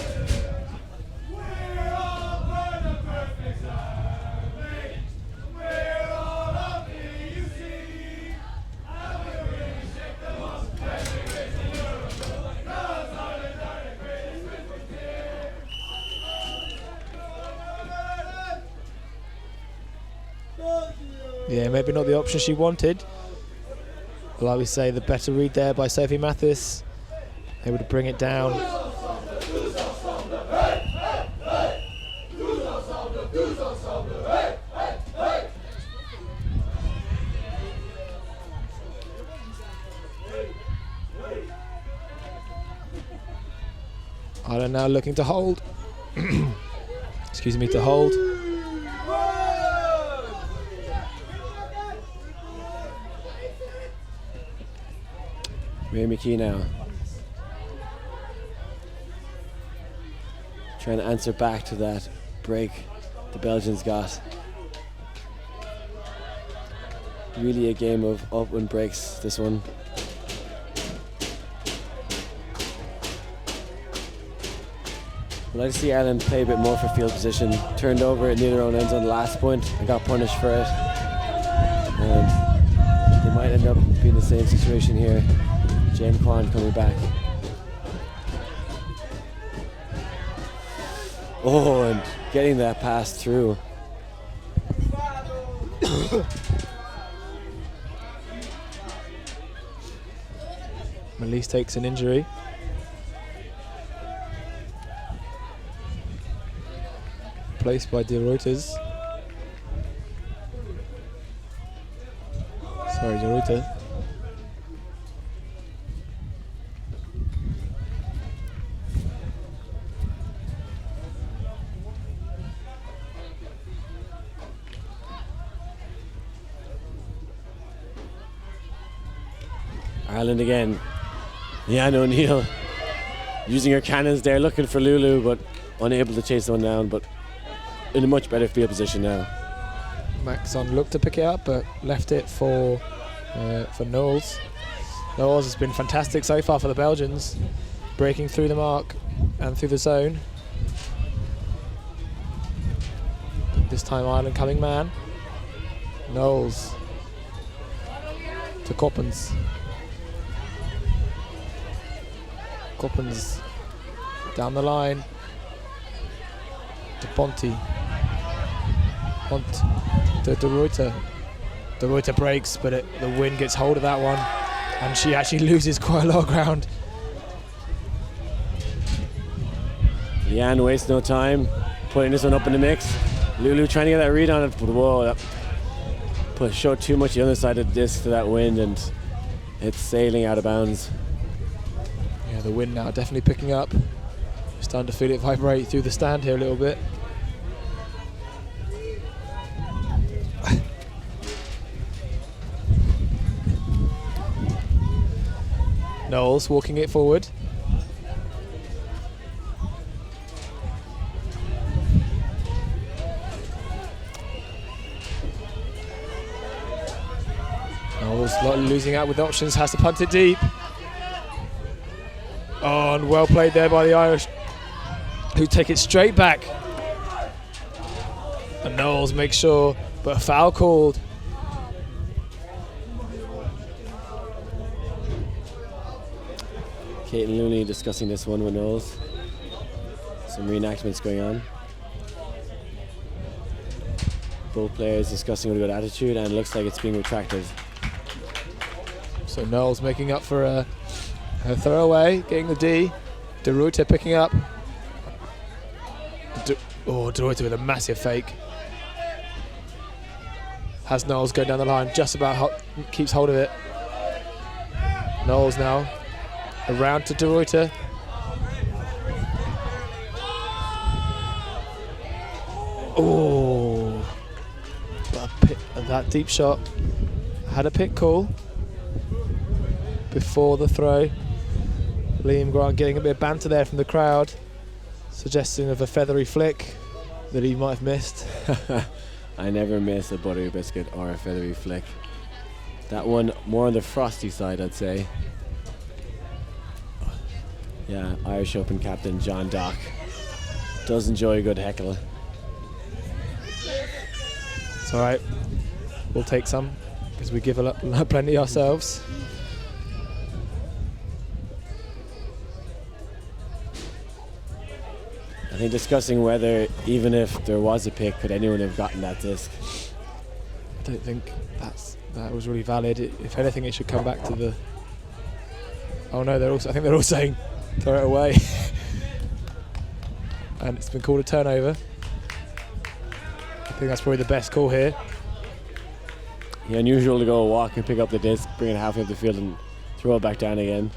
Yeah, maybe not the option she wanted. But like we say, the better read there by Sophie Mathis. Able to bring it down. Ireland now looking to hold. Excuse me, to hold. Ray McKee now. Trying to answer back to that break the Belgians got. Really a game of up and breaks, this one. I'd like to see Ireland play a bit more for field position. Turned over near their own end zone the last point and got punished for it. They might end up being the same situation here. Jane Kwan coming back. Oh, and getting that pass through. Melise takes an injury. Placed by De Reuters. Sorry, De Reuter. Ireland again. Leanne O'Neill using her cannons there, looking for Lulu, but unable to chase one down, but in a much better field position now. Maxon looked to pick it up, but left it for Knowles. Knowles has been fantastic so far for the Belgians, breaking through the mark and through the zone. This time Ireland coming man. Knowles to Coppens. Coppens down the line to Ponti. Pont to De Reuter. De Reuter breaks, but the wind gets hold of that one, and she actually loses quite a lot of ground. Leanne wastes no time, putting this one up in the mix. Lulu trying to get that read on it, but whoa, that showed too much the other side of the disc to that wind, and it's sailing out of bounds. Yeah, the wind now definitely picking up. Starting to feel it vibrate through the stand here a little bit. Knowles walking it forward. Knowles losing out with options, has to punt it deep. Oh, and well played there by the Irish, who take it straight back. And Knowles makes sure, but a foul called. Caitlin Looney discussing this one with Knowles. Some reenactments going on. Both players discussing with a good attitude, and it looks like it's being retracted. So Knowles making up for A throw away, getting the D. De Ruyter picking up. De Ruyter with a massive fake. Has Knowles going down the line, just about keeps hold of it. Knowles now around to De Ruyter. Oh, that deep shot had a pick call before the throw. Liam Grant getting a bit of banter there from the crowd, suggesting of a feathery flick that he might have missed. I never miss a buttery biscuit or a feathery flick. That one more on the frosty side, I'd say. Yeah, Irish Open captain John Dock does enjoy a good heckle. It's all right. We'll take some because we give plenty ourselves. I think discussing whether, even if there was a pick, could anyone have gotten that disc? I don't think that was really valid. If anything, it should come back to the. Oh no, I think they're all saying throw it away, and it's been called a turnover. I think that's probably the best call here. Yeah, unusual to go walk and pick up the disc, bring it halfway up the field, and throw it back down again.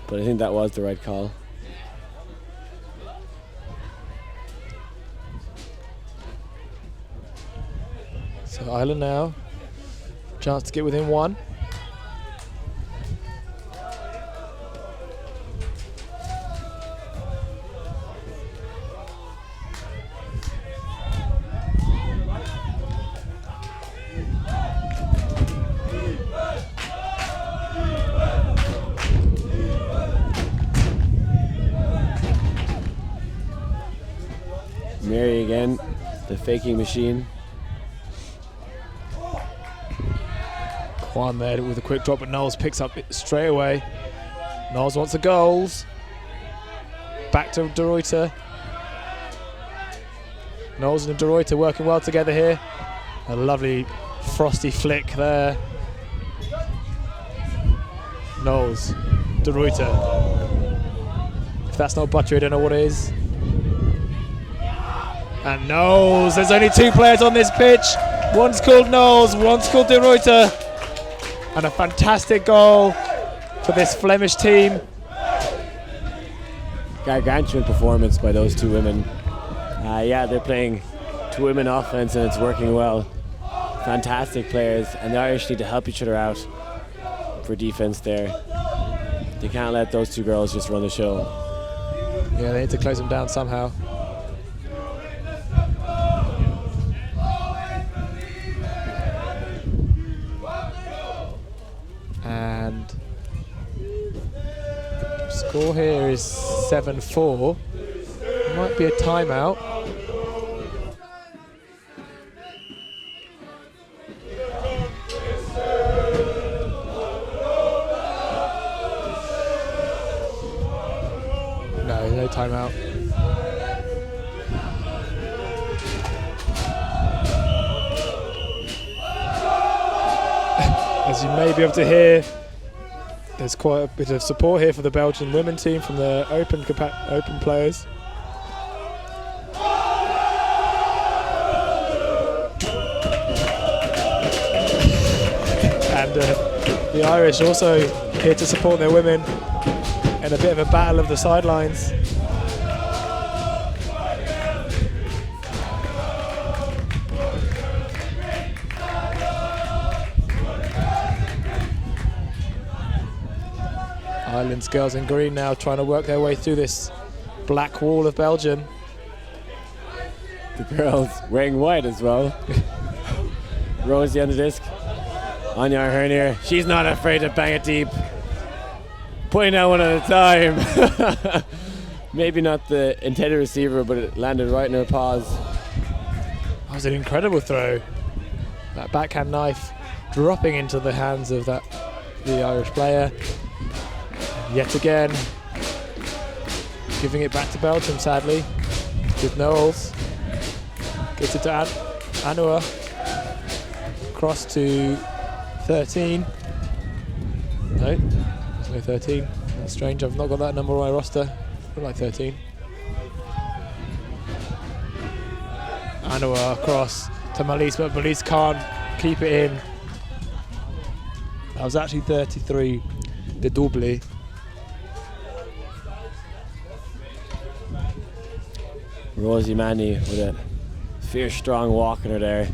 But I think that was the right call. So Ireland now, chance to get within one. Mary again, the faking machine. Juan there with a quick drop, but Knowles picks up it straight away. Knowles wants the goals. Back to De Ruyter. Knowles and De Ruyter working well together here. A lovely frosty flick there. Knowles, De Ruyter. If that's not buttery, I don't know what is. And Knowles, there's only two players on this pitch. One's called Knowles, one's called De Ruyter. And a fantastic goal for this Flemish team. Gargantuan performance by those two women. Yeah, they're playing two women offense and it's working well. Fantastic players, and the Irish need to help each other out for defense there. They can't let those two girls just run the show. Yeah, they need to close them down somehow. And the score here is 7-4. Might be a timeout. No timeout. As you may be able to hear, there's quite a bit of support here for the Belgian women team from the open players. And the Irish also here to support their women in a bit of a battle of the sidelines. Ireland's girls in green now trying to work their way through this black wall of Belgium. The girls wearing white as well. Rosie on the disc. Anya Hernier, she's not afraid to bang it deep. Putting out one at a time. Maybe not the intended receiver, but it landed right in her paws. That was an incredible throw. That backhand knife dropping into the hands of the Irish player. Yet again, giving it back to Belgium, sadly, with Knowles. Gets it to Anua. Cross to 13. No, there's no 13. That's strange, I've not got that number on my roster. Look like 13. Anwar across to Malise, but Malise can't keep it in. That was actually 33, the double. Rosie Manny with a fierce, strong walk in her there.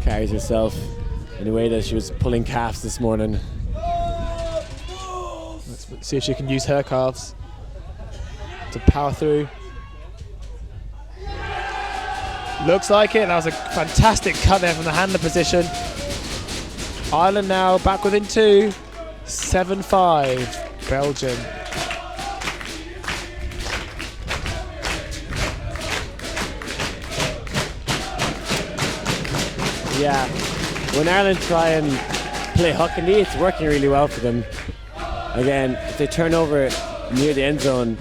Carries herself in a way that she was pulling calves this morning. Let's see if she can use her calves to power through. Looks like it. That was a fantastic cut there from the handler position. Ireland now back within 2. 7-5 Belgium. Yeah, when Ireland try and play hockey, it's working really well for them. Again, if they turn over near the end zone,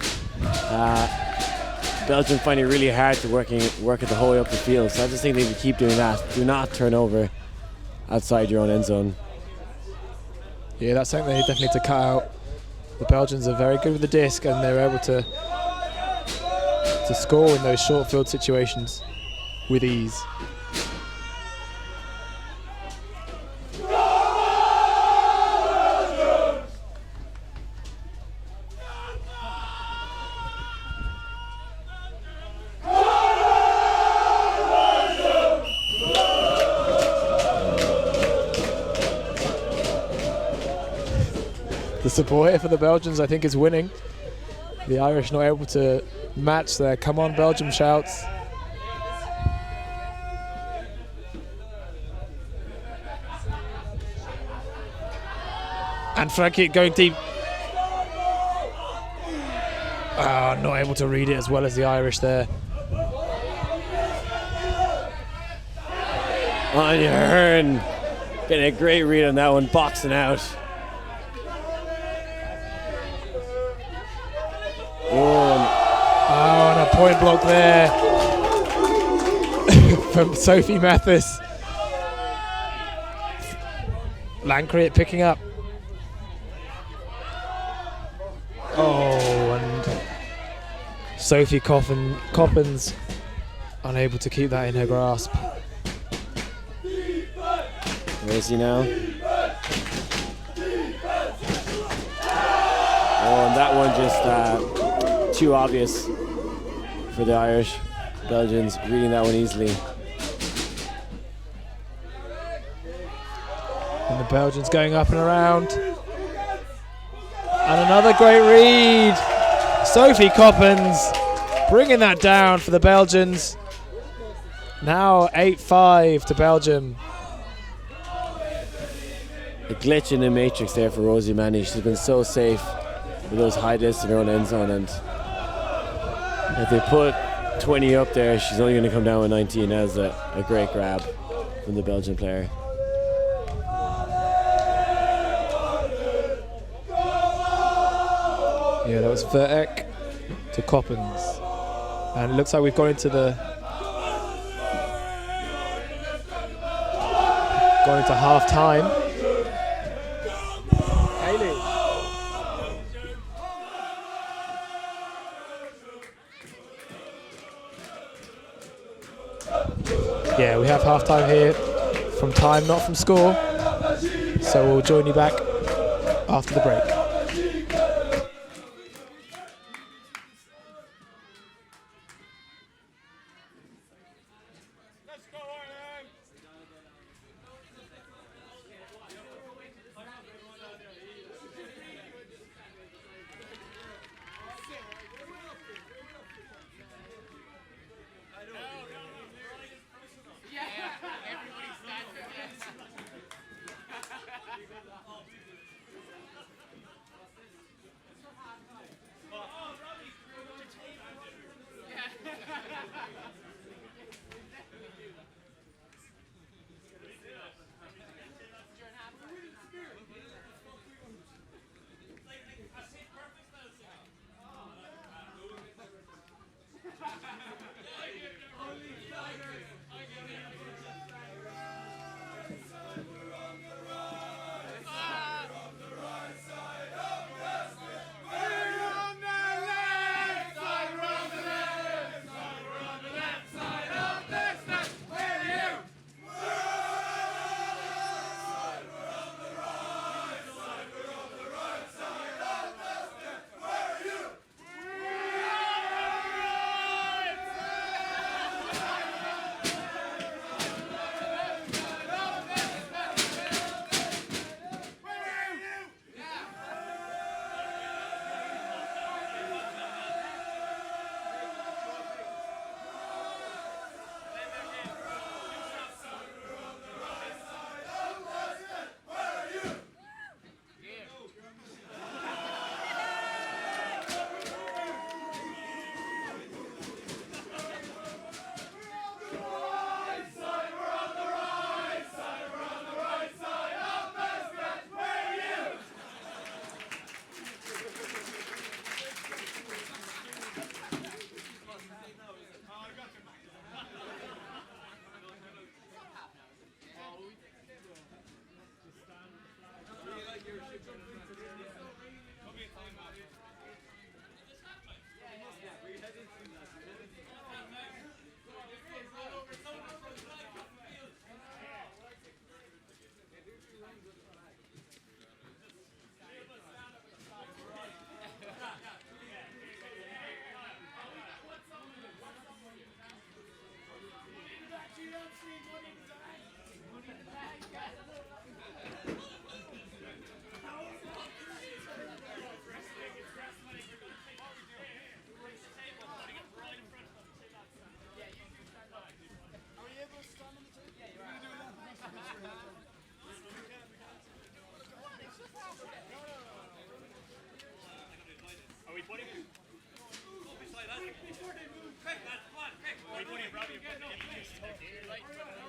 Belgium find it really hard to work it the whole way up the field. So I just think they need to keep doing that. Do not turn over outside your own end zone. Yeah, that's something they definitely need to cut out. The Belgians are very good with the disc, and they're able to score in those short field situations with ease. The support here for the Belgians, I think, is winning. The Irish not able to match their "Come on, Belgium" shouts. And Frankie going deep. Not able to read it as well as the Irish there. Anya Hearn getting a great read on that one, boxing out. And a point block there from Sophie Mathis. Lancret picking up. And Sophie Coppens unable to keep that in her grasp. Where is he now? And that one just too obvious for the Irish. Belgians reading that one easily. And the Belgians going up and around. And another great read. Sophie Coppens bringing that down for the Belgians. Now 8-5 to Belgium. A glitch in the matrix there for Rosie Manny. She's been so safe with those high discs in her own end zone, and if they put 20 up there, she's only going to come down with 19. As a great grab from the Belgian player. Yeah, that was Verek to Coppens. And it looks like we've gone into half time. Yeah, we have half time here from time, not from score. So we'll join you back after the break. Are we putting him? Beside us. Before they move. Quick, lads, come on, quick. Are we putting him, Robbie? You're putting him. Right. Let's go,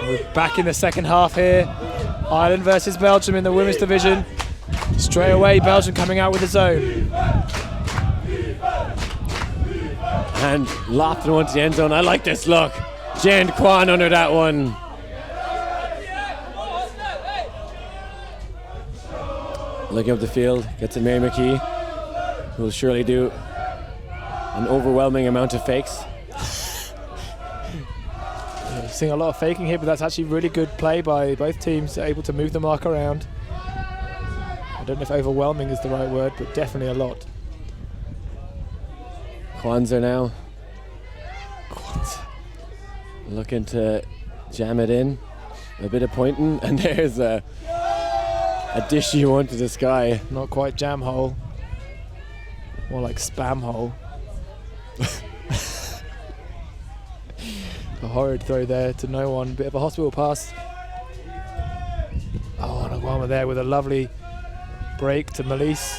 We're back in the second half here. Ireland versus Belgium in the women's division. Straight away, Belgium coming out with the zone. And lofting one to the end zone. I like this look. Jen Kwan under that one. Looking up the field, gets to Mary McKee, who will surely do an overwhelming amount of fakes. Yeah, seeing a lot of faking here, but that's actually really good play by both teams, able to move the mark around. I don't know if overwhelming is the right word, but definitely a lot. Kwanzaa now. Looking to jam it in. A bit of pointing, and there's a dishy one to the sky. Not quite jam hole. More like spam hole. A horrid throw there to no one. Bit of a hospital pass. Oh, and Aguama there with a lovely break to Melise.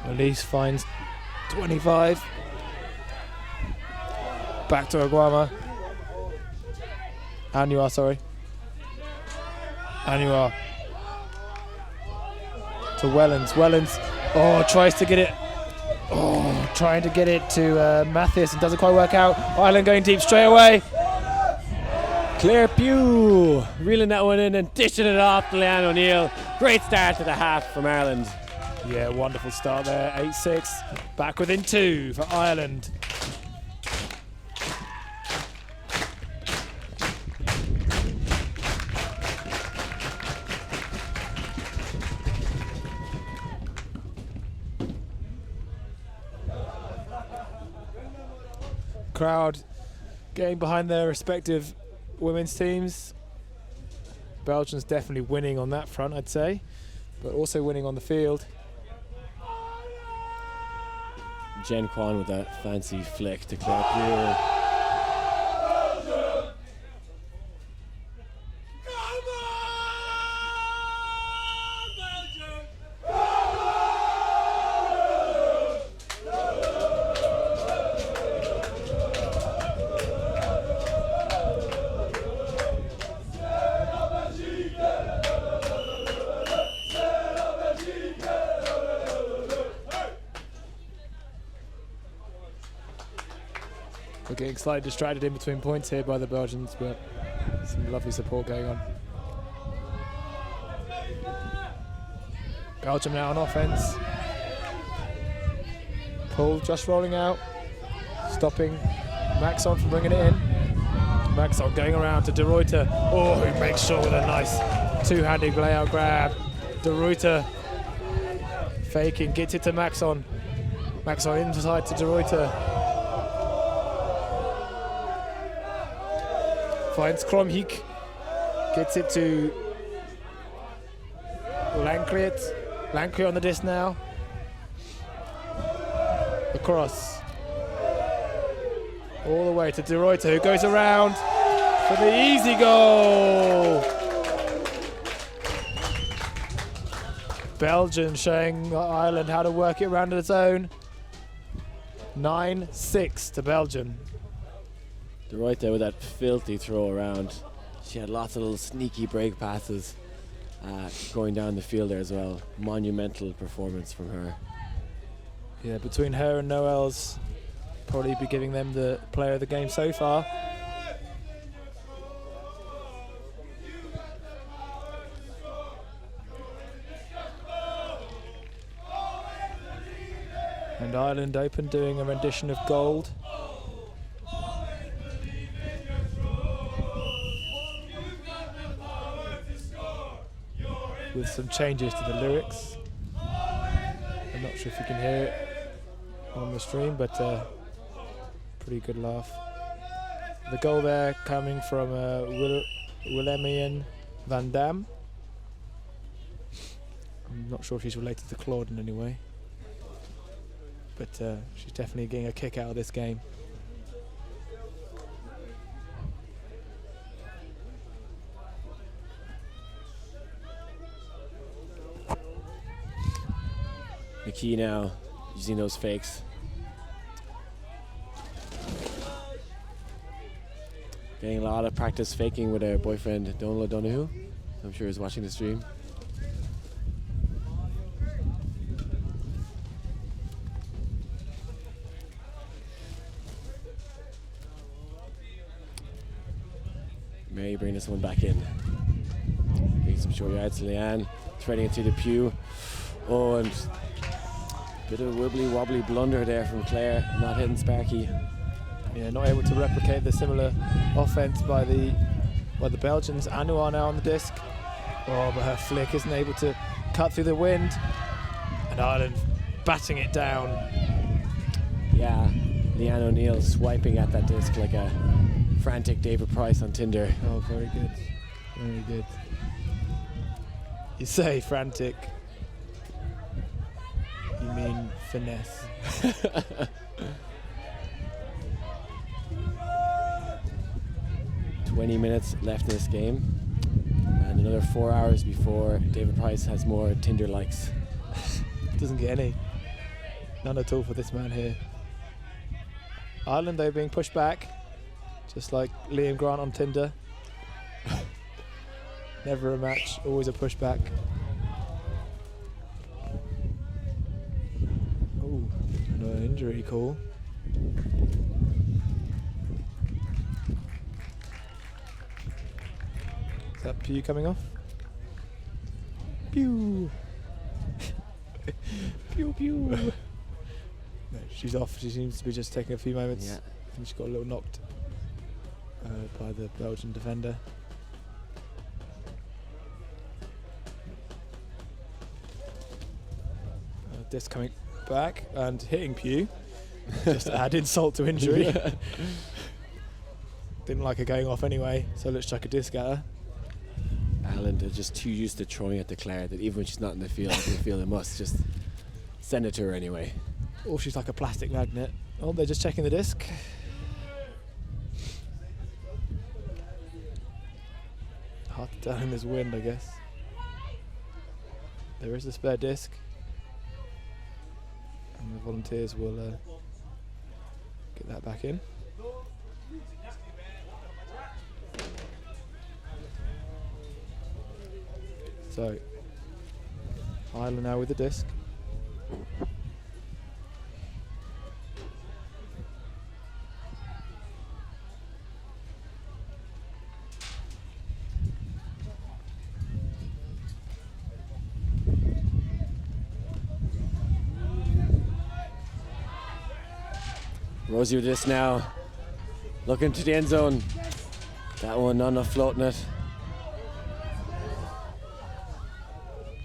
Melise finds 25. Back to Aguama. Anua, sorry. Anua. To Wellens. Wellens. Oh, tries to get it. Oh, trying to get it to Mathis and doesn't quite work out. Ireland going deep straight away. Claire Pugh reeling that one in and dishing it off to Leanne O'Neill. Great start to the half from Ireland. Yeah, wonderful start there. 8-6. Back within 2 for Ireland. Crowd getting behind their respective women's teams. Belgium's definitely winning on that front, I'd say, but also winning on the field. Jen Kwan with that fancy flick to Claire Pugh. We're getting slightly distracted in between points here by the Belgians, but some lovely support going on. Belgium now on offense. Pull just rolling out, stopping Maxon from bringing it in. Maxon going around to De Ruyter. Oh, who makes sure with a nice two-handed layout grab. De Ruyter faking, gets it to Maxon. Maxon inside to De Ruyter. Finds Kromhik, gets it to Lankriet. Lankriet on the disc now. Across. All the way to De Ruyter, who goes around for the easy goal. Belgium showing Ireland how to work it around the zone. 9-6 to Belgium. They're right there with that filthy throw around. She had lots of little sneaky break passes going down the field there as well. Monumental performance from her. Yeah, between her and Noel's, probably be giving them the player of the game so far. And Ireland Open doing a rendition of Gold. With some changes to the lyrics. I'm not sure if you can hear it on the stream, but pretty good laugh. The goal there coming from Willemien van Dam. I'm not sure if she's related to Claude in any way, but she's definitely getting a kick out of this game. McKee now using those fakes. Getting a lot of practice faking with her boyfriend Donal O'Donoghue. I'm sure he's watching the stream. Mary bring this one back in. Getting some short yards to Leanne. Threading it to the pew. Oh, and bit of a wibbly wobbly blunder there from Claire, not hitting Sparky. Yeah, not able to replicate the similar offense by the Belgians. Anouar now on the disc. Oh, but her flick isn't able to cut through the wind. And Ireland batting it down. Yeah, Leanne O'Neill swiping at that disc like a frantic David Price on Tinder. Oh, very good. Very good. You say frantic. You mean finesse. 20 minutes left in this game. And another 4 hours before David Price has more Tinder likes. Doesn't get any. None at all for this man here. Ireland, though, being pushed back. Just like Liam Grant on Tinder. Never a match, always a pushback. Oh, an injury call. Is that Pew coming off? Pew! Pew pew! No, she's off. She seems to be just taking a few moments. Yeah. I think she got a little knocked by the Belgian defender. Disc coming back and hitting Pew. Just to add insult to injury. Didn't like her going off anyway, so let's chuck a disc at her. Ireland are just too used to throwing at the Claire that even when she's not in the field, they feel they must just send it to her anyway. Or she's like a plastic magnet. Oh, they're just checking the disc. Hard to tell in this wind, I guess. There is a spare disc. And the volunteers will get that back in. So, Ireland now with the disc. Rosie with this now. Looking to the end zone. That one not enough floating it.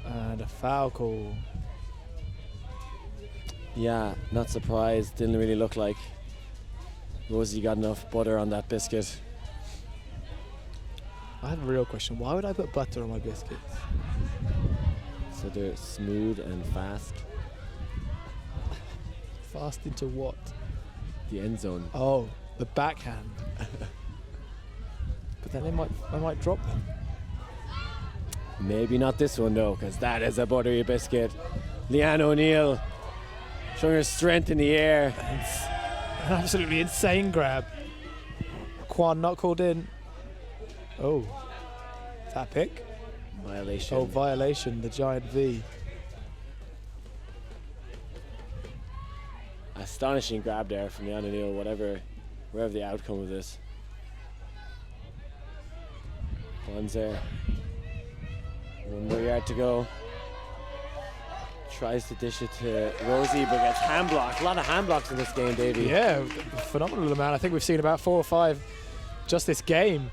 And a foul call. Yeah, not surprised. Didn't really look like Rosie got enough butter on that biscuit. I have a real question. Why would I put butter on my biscuits? So they're smooth and fast. Fast into what? The end zone. Oh, the backhand. But then I might drop them. Maybe not this one though, because that is a buttery biscuit. Leanne O'Neill showing her strength in the air. An absolutely insane grab. Kwan not called in. Oh, is that a pick? Violation. Oh, violation, the giant V. Astonishing grab there from Leanne O'Neill, wherever the outcome of this. One's there. 1 more yard to go. Tries to dish it to Rosie, but gets hand blocked. A lot of hand blocks in this game, Davey. Yeah, phenomenal amount. I think we've seen about 4 or 5 just this game.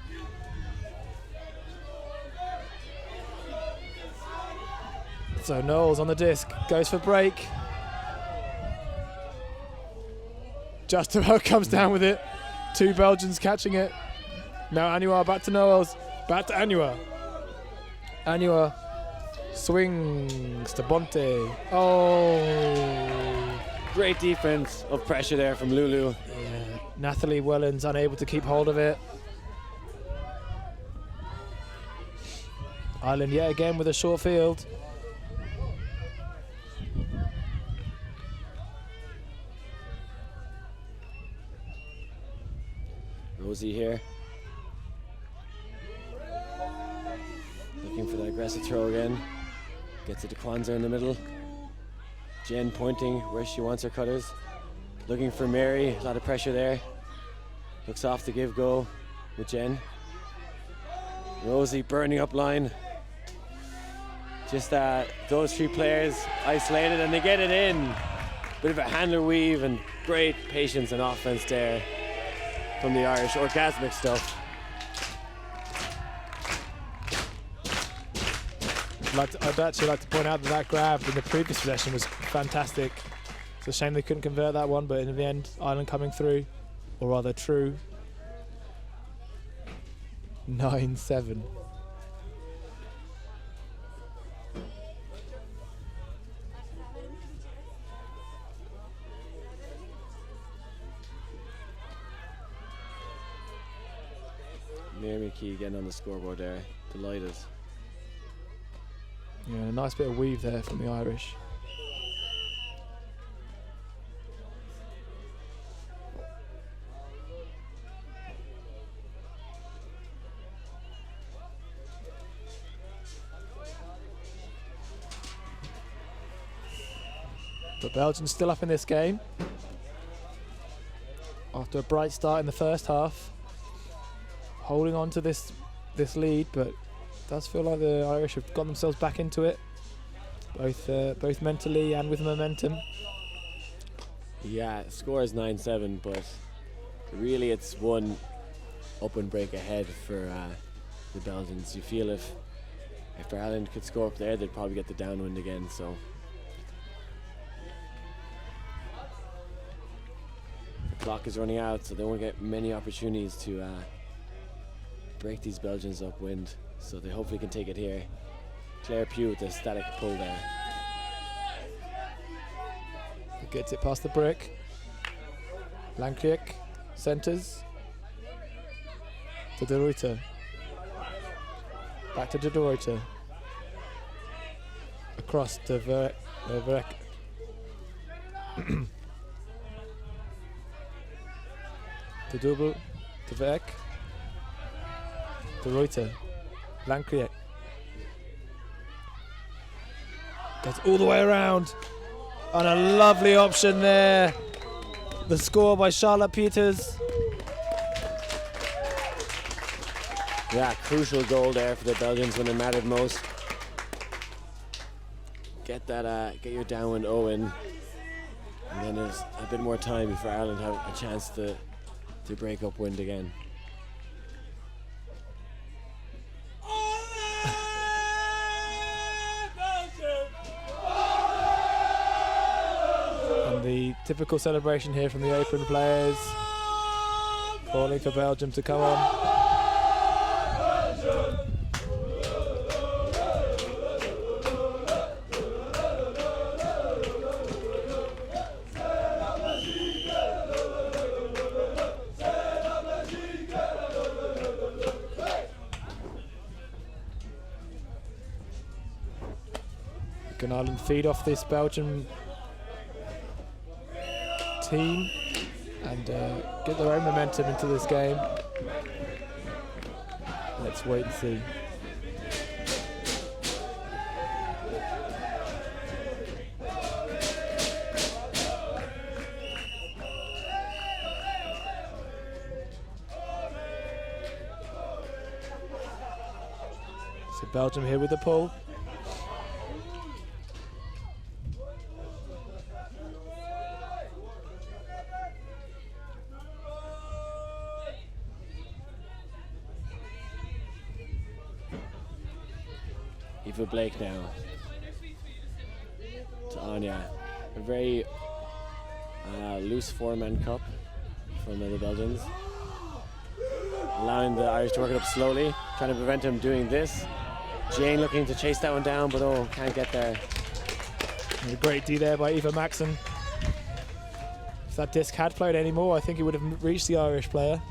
So Knowles on the disc, goes for break. Just about comes down with it. 2 Belgians catching it. Now Anouar back to Knowles, back to Anouar. Anouar swings to Bonte. Oh. Great defense of pressure there from Lulu. Yeah. Nathalie Wellens unable to keep hold of it. Ireland yet again with a short field. Rosie here. Aggressive throw again. Gets it to Kwanzaa in the middle. Jen pointing where she wants her cutters. Looking for Mary, a lot of pressure there. Looks off the give go with Jen. Rosie burning up line. Just those three players isolated and they get it in. Bit of a handler weave and great patience and offense there from the Irish. Orgasmic stuff. I'd actually like to point out that grab in the previous possession was fantastic. It's a shame they couldn't convert that one, but in the end, Ireland coming through, or rather true. 9-7. Mary McKee getting on the scoreboard there. Delighted. Yeah, a nice bit of weave there from the Irish. But Belgium's still up in this game. After a bright start in the first half. Holding on to this lead, but it does feel like the Irish have got themselves back into it. Both mentally and with momentum. Yeah, score is 9-7, but really it's one up and break ahead for the Belgians. You feel if Ireland could score up there, they'd probably get the downwind again. So the clock is running out, so they won't get many opportunities to break these Belgians upwind. So they hopefully can take it here. Claire Pugh with the static pull there. Gets it past the brick. Lankriek centres. To De Ruyter. Back to De Ruyter. Across to Verek. To double. To Verek. De Ruyter. Lankriek. Goes all the way around. And a lovely option there. The score by Charlotte Peters. Yeah, crucial goal there for the Belgians when it mattered most. Get your downwind Owen, and then there's a bit more time before Ireland have a chance to break upwind again. The typical celebration here from the apron players, calling for Belgium to come on. Can Ireland feed off this Belgium team and get their own momentum into this game? Let's wait and see. So Belgium here with the pull. Eva Blake now to Anya. A very loose four-man cup from the Belgians. Allowing the Irish to work it up slowly, trying to prevent him doing this. Jane looking to chase that one down, but can't get there. And a great D there by Eva Maxson. If that disc had played anymore, I think it would have reached the Irish player.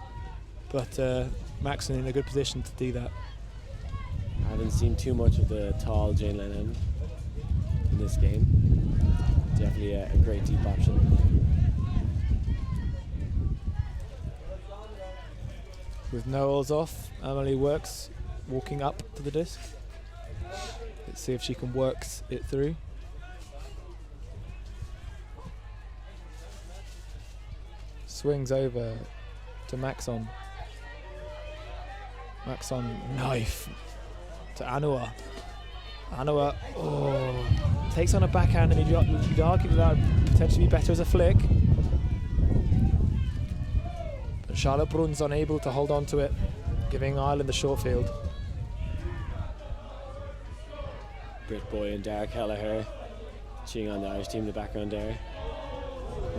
But Maxson in a good position to do that. I haven't seen too much of the tall Jane Lennon in this game. Definitely a great deep option. With Noels off, Emily Works walking up to the disc. Let's see if she can work it through. Swings over to Maxon. Maxon, knife to Anua. Anua, takes on a backhand, and you'd argue that would potentially be better as a flick. But Charlotte Brun's unable to hold on to it, giving Ireland the short field. Britt Boy and Dara Kelleher cheering on the Irish team in the background there.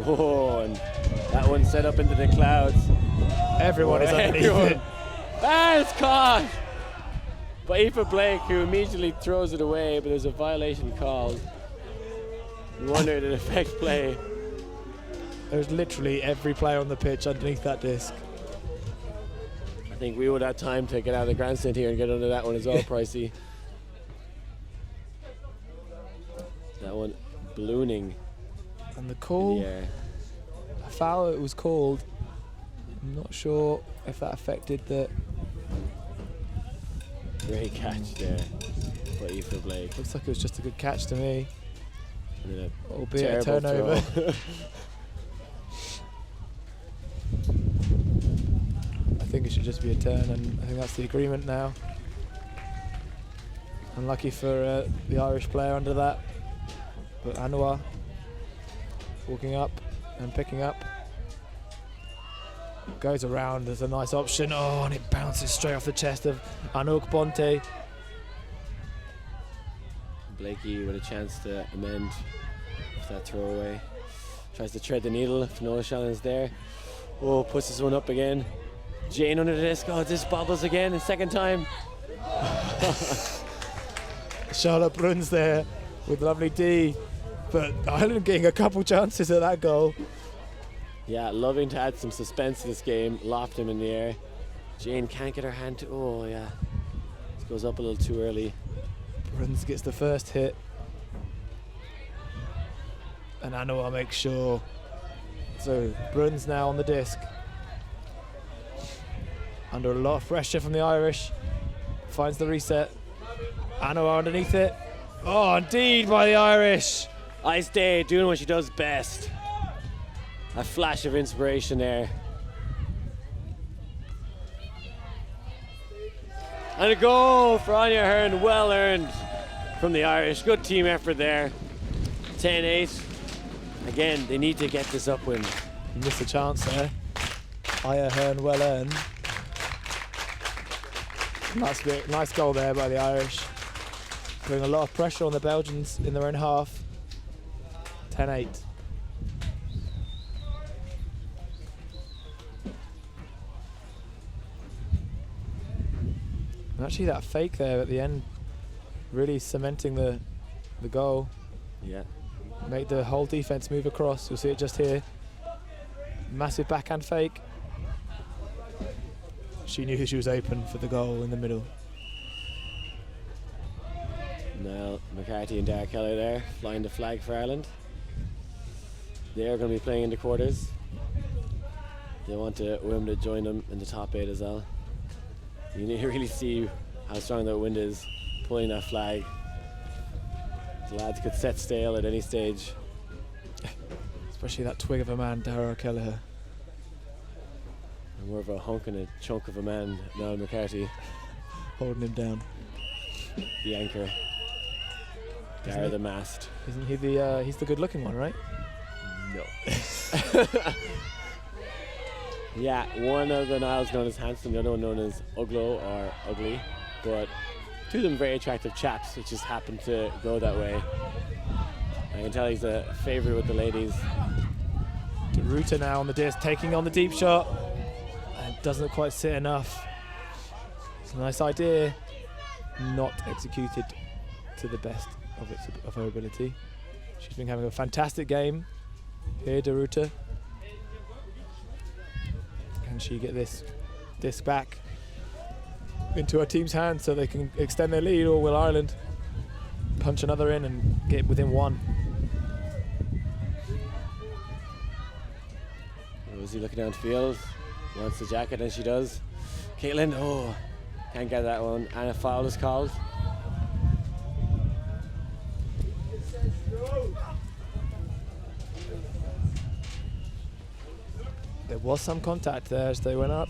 Whoa, and that one set up into the clouds. Everyone is underneath it. And it's caught by Aoife Blake, who immediately throws it away, but there's a violation called. You wonder did it affect play. There's literally every player on the pitch underneath that disc. I think we would have time to get out of the grandstand here and get under that one as well, Pricey. That one ballooning. And the call, a foul it was called. I'm not sure if that affected the... Great catch there by Aoife Blake. Looks like it was just a good catch to me. Albeit a terrible turnover. I think it should just be a turn, and I think that's the agreement now. Unlucky for the Irish player under that. But Anua walking up and picking up. Goes around, there's a nice option. Oh, and it bounces straight off the chest of Anouk Bonte. Blakey with a chance to amend with that throwaway. Tries to tread the needle if Noah Shannon's there. Oh, puts this one up again. Jane under the disc. Oh, this bobbles again, the second time. Charlotte Bruns there with lovely D. But Ireland getting a couple chances at that goal. Yeah, loving to add some suspense to this game. Loft him in the air. Jane can't get her hand to... Oh, yeah. This goes up a little too early. Bruns gets the first hit. And Anua makes sure. So Bruns now on the disc. Under a lot of pressure from the Irish. Finds the reset. Anua underneath it. Oh, indeed by the Irish. Ice Day doing what she does best. A flash of inspiration there. And a goal for Anya Hearn, well earned from the Irish. Good team effort there. 10-8. Again, they need to get this upwind. Missed a chance there. Anya Hearn, well earned. Nice goal there by the Irish. Putting a lot of pressure on the Belgians in their own half. 10-8. And actually that fake there at the end really cementing the goal. Yeah. Made the whole defense move across. You'll see it just here. Massive backhand fake. She knew she was open for the goal in the middle. Now McCarthy and Dara Kelly there, flying the flag for Ireland. They're going to be playing in the quarters. They want women to join them in the top 8 as well. You need to really see how strong that wind is, pulling that flag. The lads could set sail at any stage. Especially that twig of a man, Dara Kelleher. And more of a hunk and a chunk of a man, Niall McCarthy. Holding him down. The anchor. Dara the mast. Isn't he he's the good looking one, right? No. Yeah, one of the Niles known as handsome, the other one known as Uglo or ugly. But two of them very attractive chaps. It just happened to go that way. I can tell he's a favourite with the ladies. De Ruiter now on the disc, taking on the deep shot. And doesn't quite sit enough. It's a nice idea. Not executed to the best of her ability. She's been having a fantastic game here, De Ruiter. Can she get this disc back into her team's hands so they can extend their lead, or will Ireland punch another in and get within one? Rosie looking downfield, wants the jacket, and she does. Caitlin, can't get that one, and a foul is called. There was some contact there as they went up.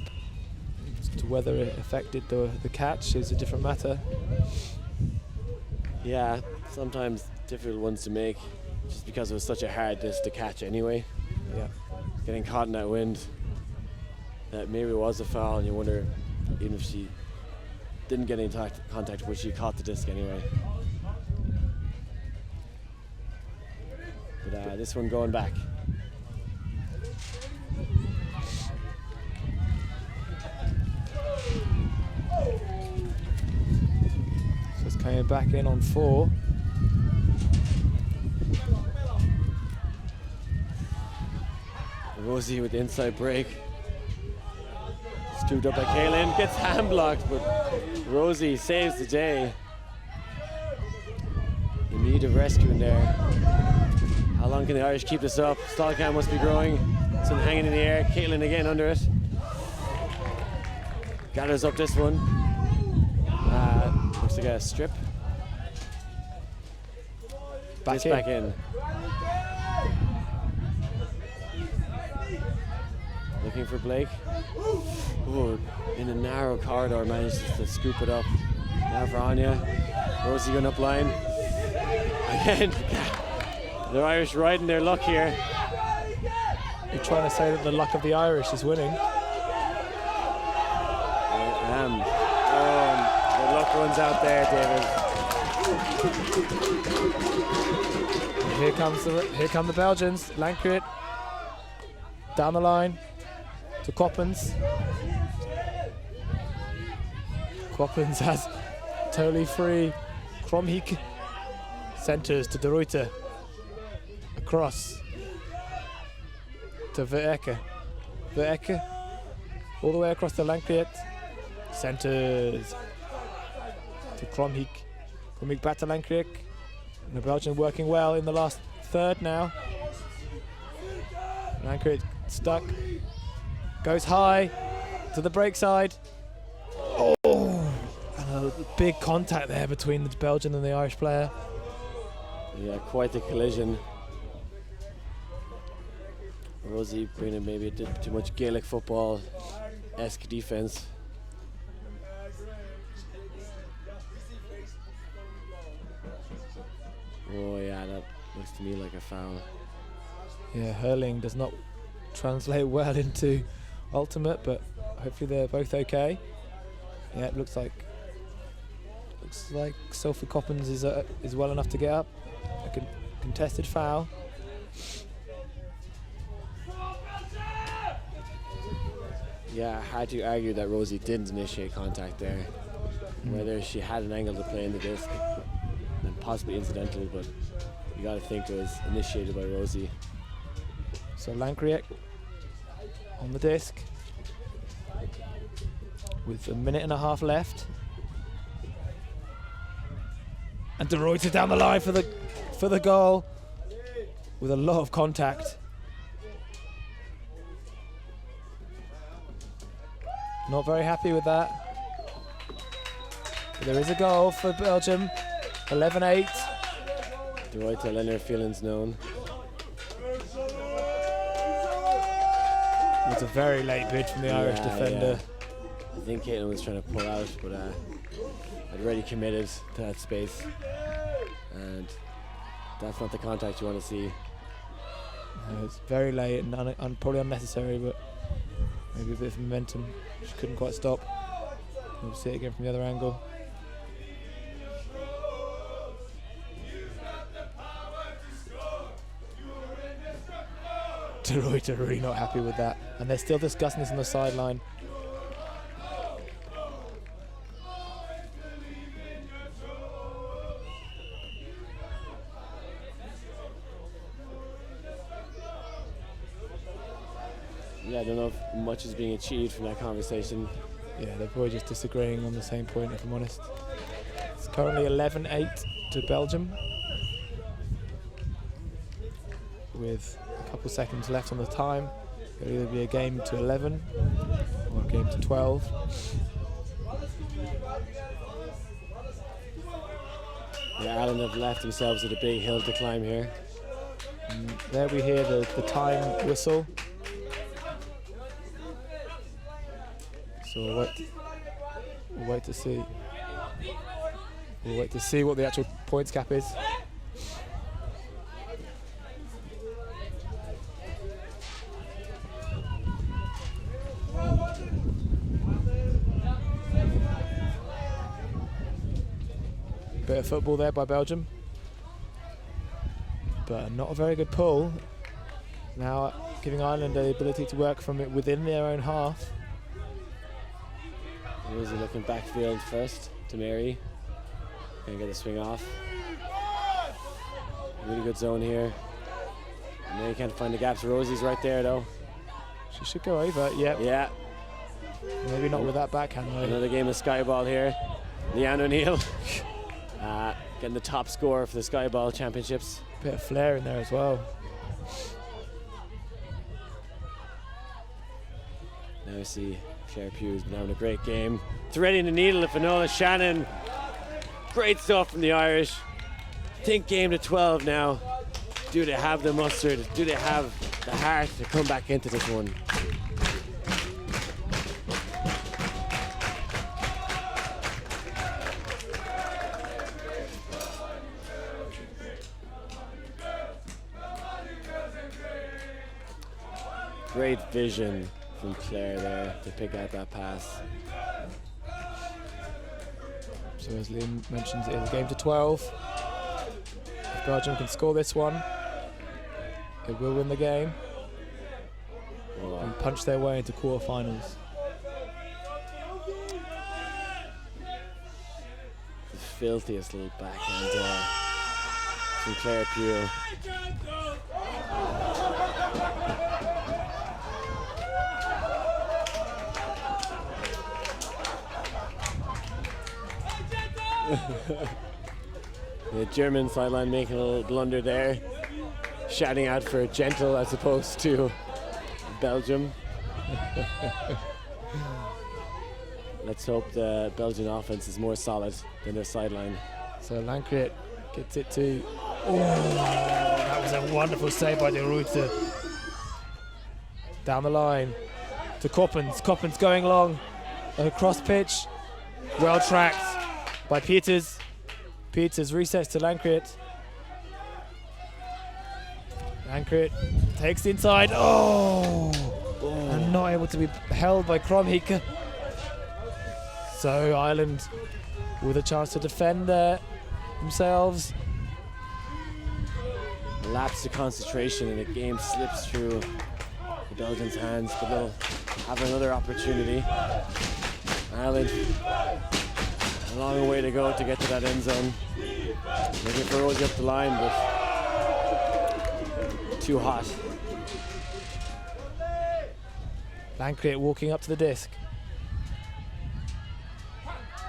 As to whether it affected the catch is a different matter. Yeah, sometimes difficult ones to make, just because it was such a hard disc to catch anyway. Yeah. Getting caught in that wind, that maybe it was a foul, and you wonder, even if she didn't get any contact, would she caught the disc anyway? But this one going back. So it's coming back in on 4. Rosie with the inside break. Scooped up by Kaylin, gets hand blocked, but Rosie saves the day. In need of rescuing there. How long can the Irish keep this up? Stallcam must be growing. Some hanging in the air. Caitlin again under it. Gathers up this one. Looks like a strip. Back in. Looking for Blake. Ooh, in a narrow corridor, manages to scoop it up. Now for Anya. Rosie going up line. Again. The Irish riding their luck here. You're trying to say that the luck of the Irish is winning. I am. The luck runs out there, David. Here come the Belgians. Lankrit down the line to Coppens. Coppens has totally free. Kromhik centers to De Ruyter. Across to Vereke. Vereke all the way across to Lankrit. Centers to Kromhik. Kromhik back to Lankrit. And the Belgian working well in the last third now. Lankrit stuck. Goes high to the break side. Oh! And a big contact there between the Belgian and the Irish player. Yeah, quite the collision. Rosie bringing maybe a bit too much Gaelic football-esque defense. Oh yeah, that looks to me like a foul. Yeah, hurling does not translate well into ultimate, but hopefully they're both okay. Yeah, it looks like Sophie Coppens is well enough to get up. A contested foul. Yeah, hard to argue that Rosie didn't initiate contact there. Whether she had an angle to play in the disc, and possibly incidental, but you got to think it was initiated by Rosie. So Lankriek on the disc with a minute and a half left, and De Ruyter down the line for the goal with a lot of contact. Not very happy with that. But there is a goal for Belgium. 11-8. De Ruyter letting her feelings known. It's a very late bid from the Irish defender. Yeah. I think Caitlin was trying to pull out, but I'd already committed to that space. And that's not the contact you want to see. It's very late and probably unnecessary, but maybe a bit of momentum. She couldn't quite stop. We'll see it again from the other angle. De Ruyter really not happy with that, and they're still discussing this on the sideline. Yeah, I don't know if much is being achieved from that conversation. Yeah, they're probably just disagreeing on the same point, if I'm honest. It's currently 11-8 to Belgium, with a couple seconds left on the time. It'll either be a game to 11 or a game to 12. Yeah, Ireland have left themselves with a big hill to climb here. And there we hear the time whistle. So we'll wait to see. We'll wait to see what the actual points cap is. Bit of football there by Belgium, but not a very good pull. Now giving Ireland the ability to work from it within their own half. Rosie looking backfield first to Mary. Gonna get the swing off. Really good zone here. Mary can't find the gaps. Rosie's right there though. She should go over, yep. Yeah. Maybe not with that backhand though. Another game of skyball here. Leanne O'Neill getting the top score for the skyball championships. Bit of flair in there as well. Now we see Claire Pugh's been having a great game. Threading the needle of Finola Shannon. Great stuff from the Irish. Think game to 12 now. Do they have the mustard? Do they have the heart to come back into this one? Great vision from Claire there to pick out that pass. So as Liam mentions, it is a game to 12. If Belgium can score this one, it will win the game and punch their way into quarterfinals. The filthiest little backhand from Claire Pugh. The German sideline making a little blunder there, shouting out for gentle as opposed to Belgium. Let's hope the Belgian offense is more solid than their sideline. So Lancret gets it to... Oh, that was a wonderful save by De Ruyter. Down the line to Coppens. Coppens going long across pitch. Well tracked by Peters. Peters resets to Lancret. Lancret takes inside. Oh! And not able to be held by Kromhike. So Ireland with a chance to defend themselves. Lapse of concentration and the game slips through the Belgians' hands, but they'll have another opportunity. Ireland, a long way to go to get to that end zone. Looking for Rosie up the line, but too hot. Lancret walking up to the disc.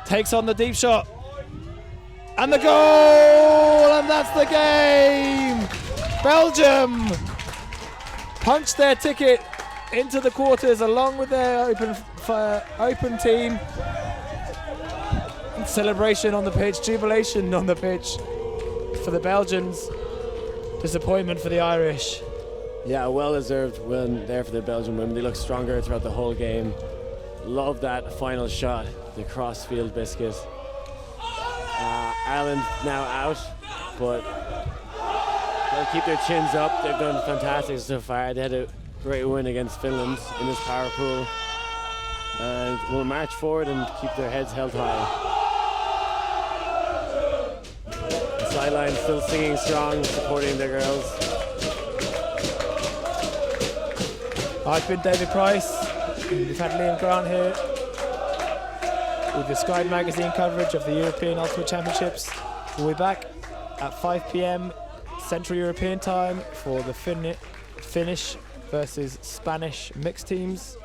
Takes on the deep shot. And the goal! And that's the game! Belgium punched their ticket into the quarters along with their open team. Celebration on the pitch, jubilation on the pitch for the Belgians. Disappointment for the Irish. Yeah, a well-deserved win there for the Belgian women. They look stronger throughout the whole game. Love that final shot, the cross-field biscuit. Ireland now out, but they'll keep their chins up. They've done fantastic so far. They had a great win against Finland in this power pool, and will march forward and keep their heads held high. The sideline still singing strong, supporting their girls. I've been David Price. We've had Liam Grant here with the Sky Magazine coverage of the European Ultimate Championships. We'll be back at 5 p.m. Central European time for the Finnish versus Spanish mixed teams.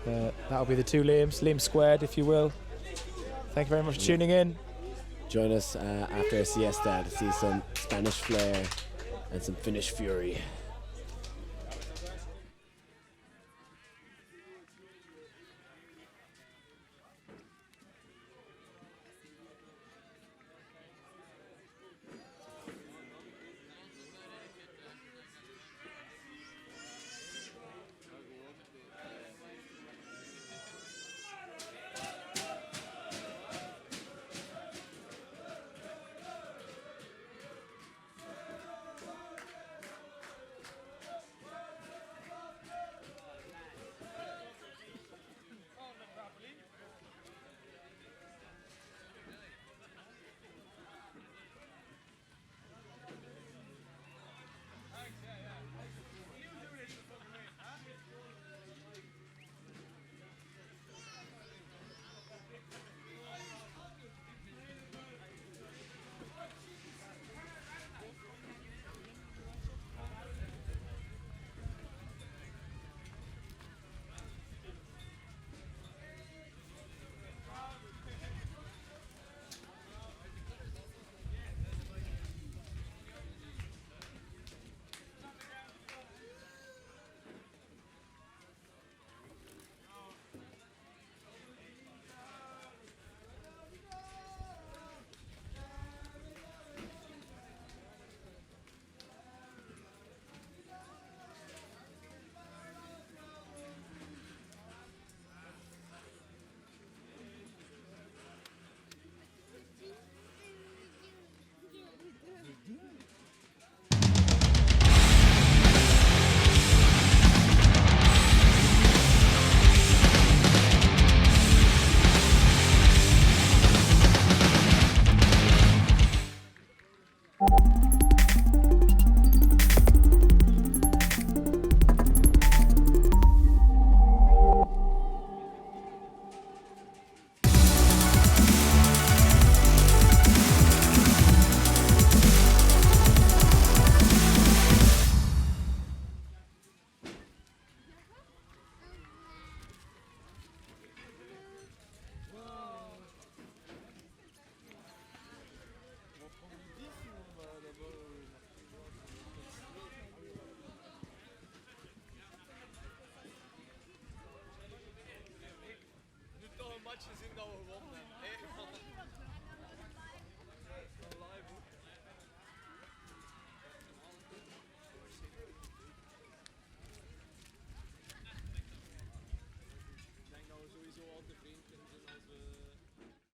That'll be the two Liams, Liam squared if you will. Thank you very much for tuning in. Join us after a siesta to see some Spanish flair and some Finnish fury.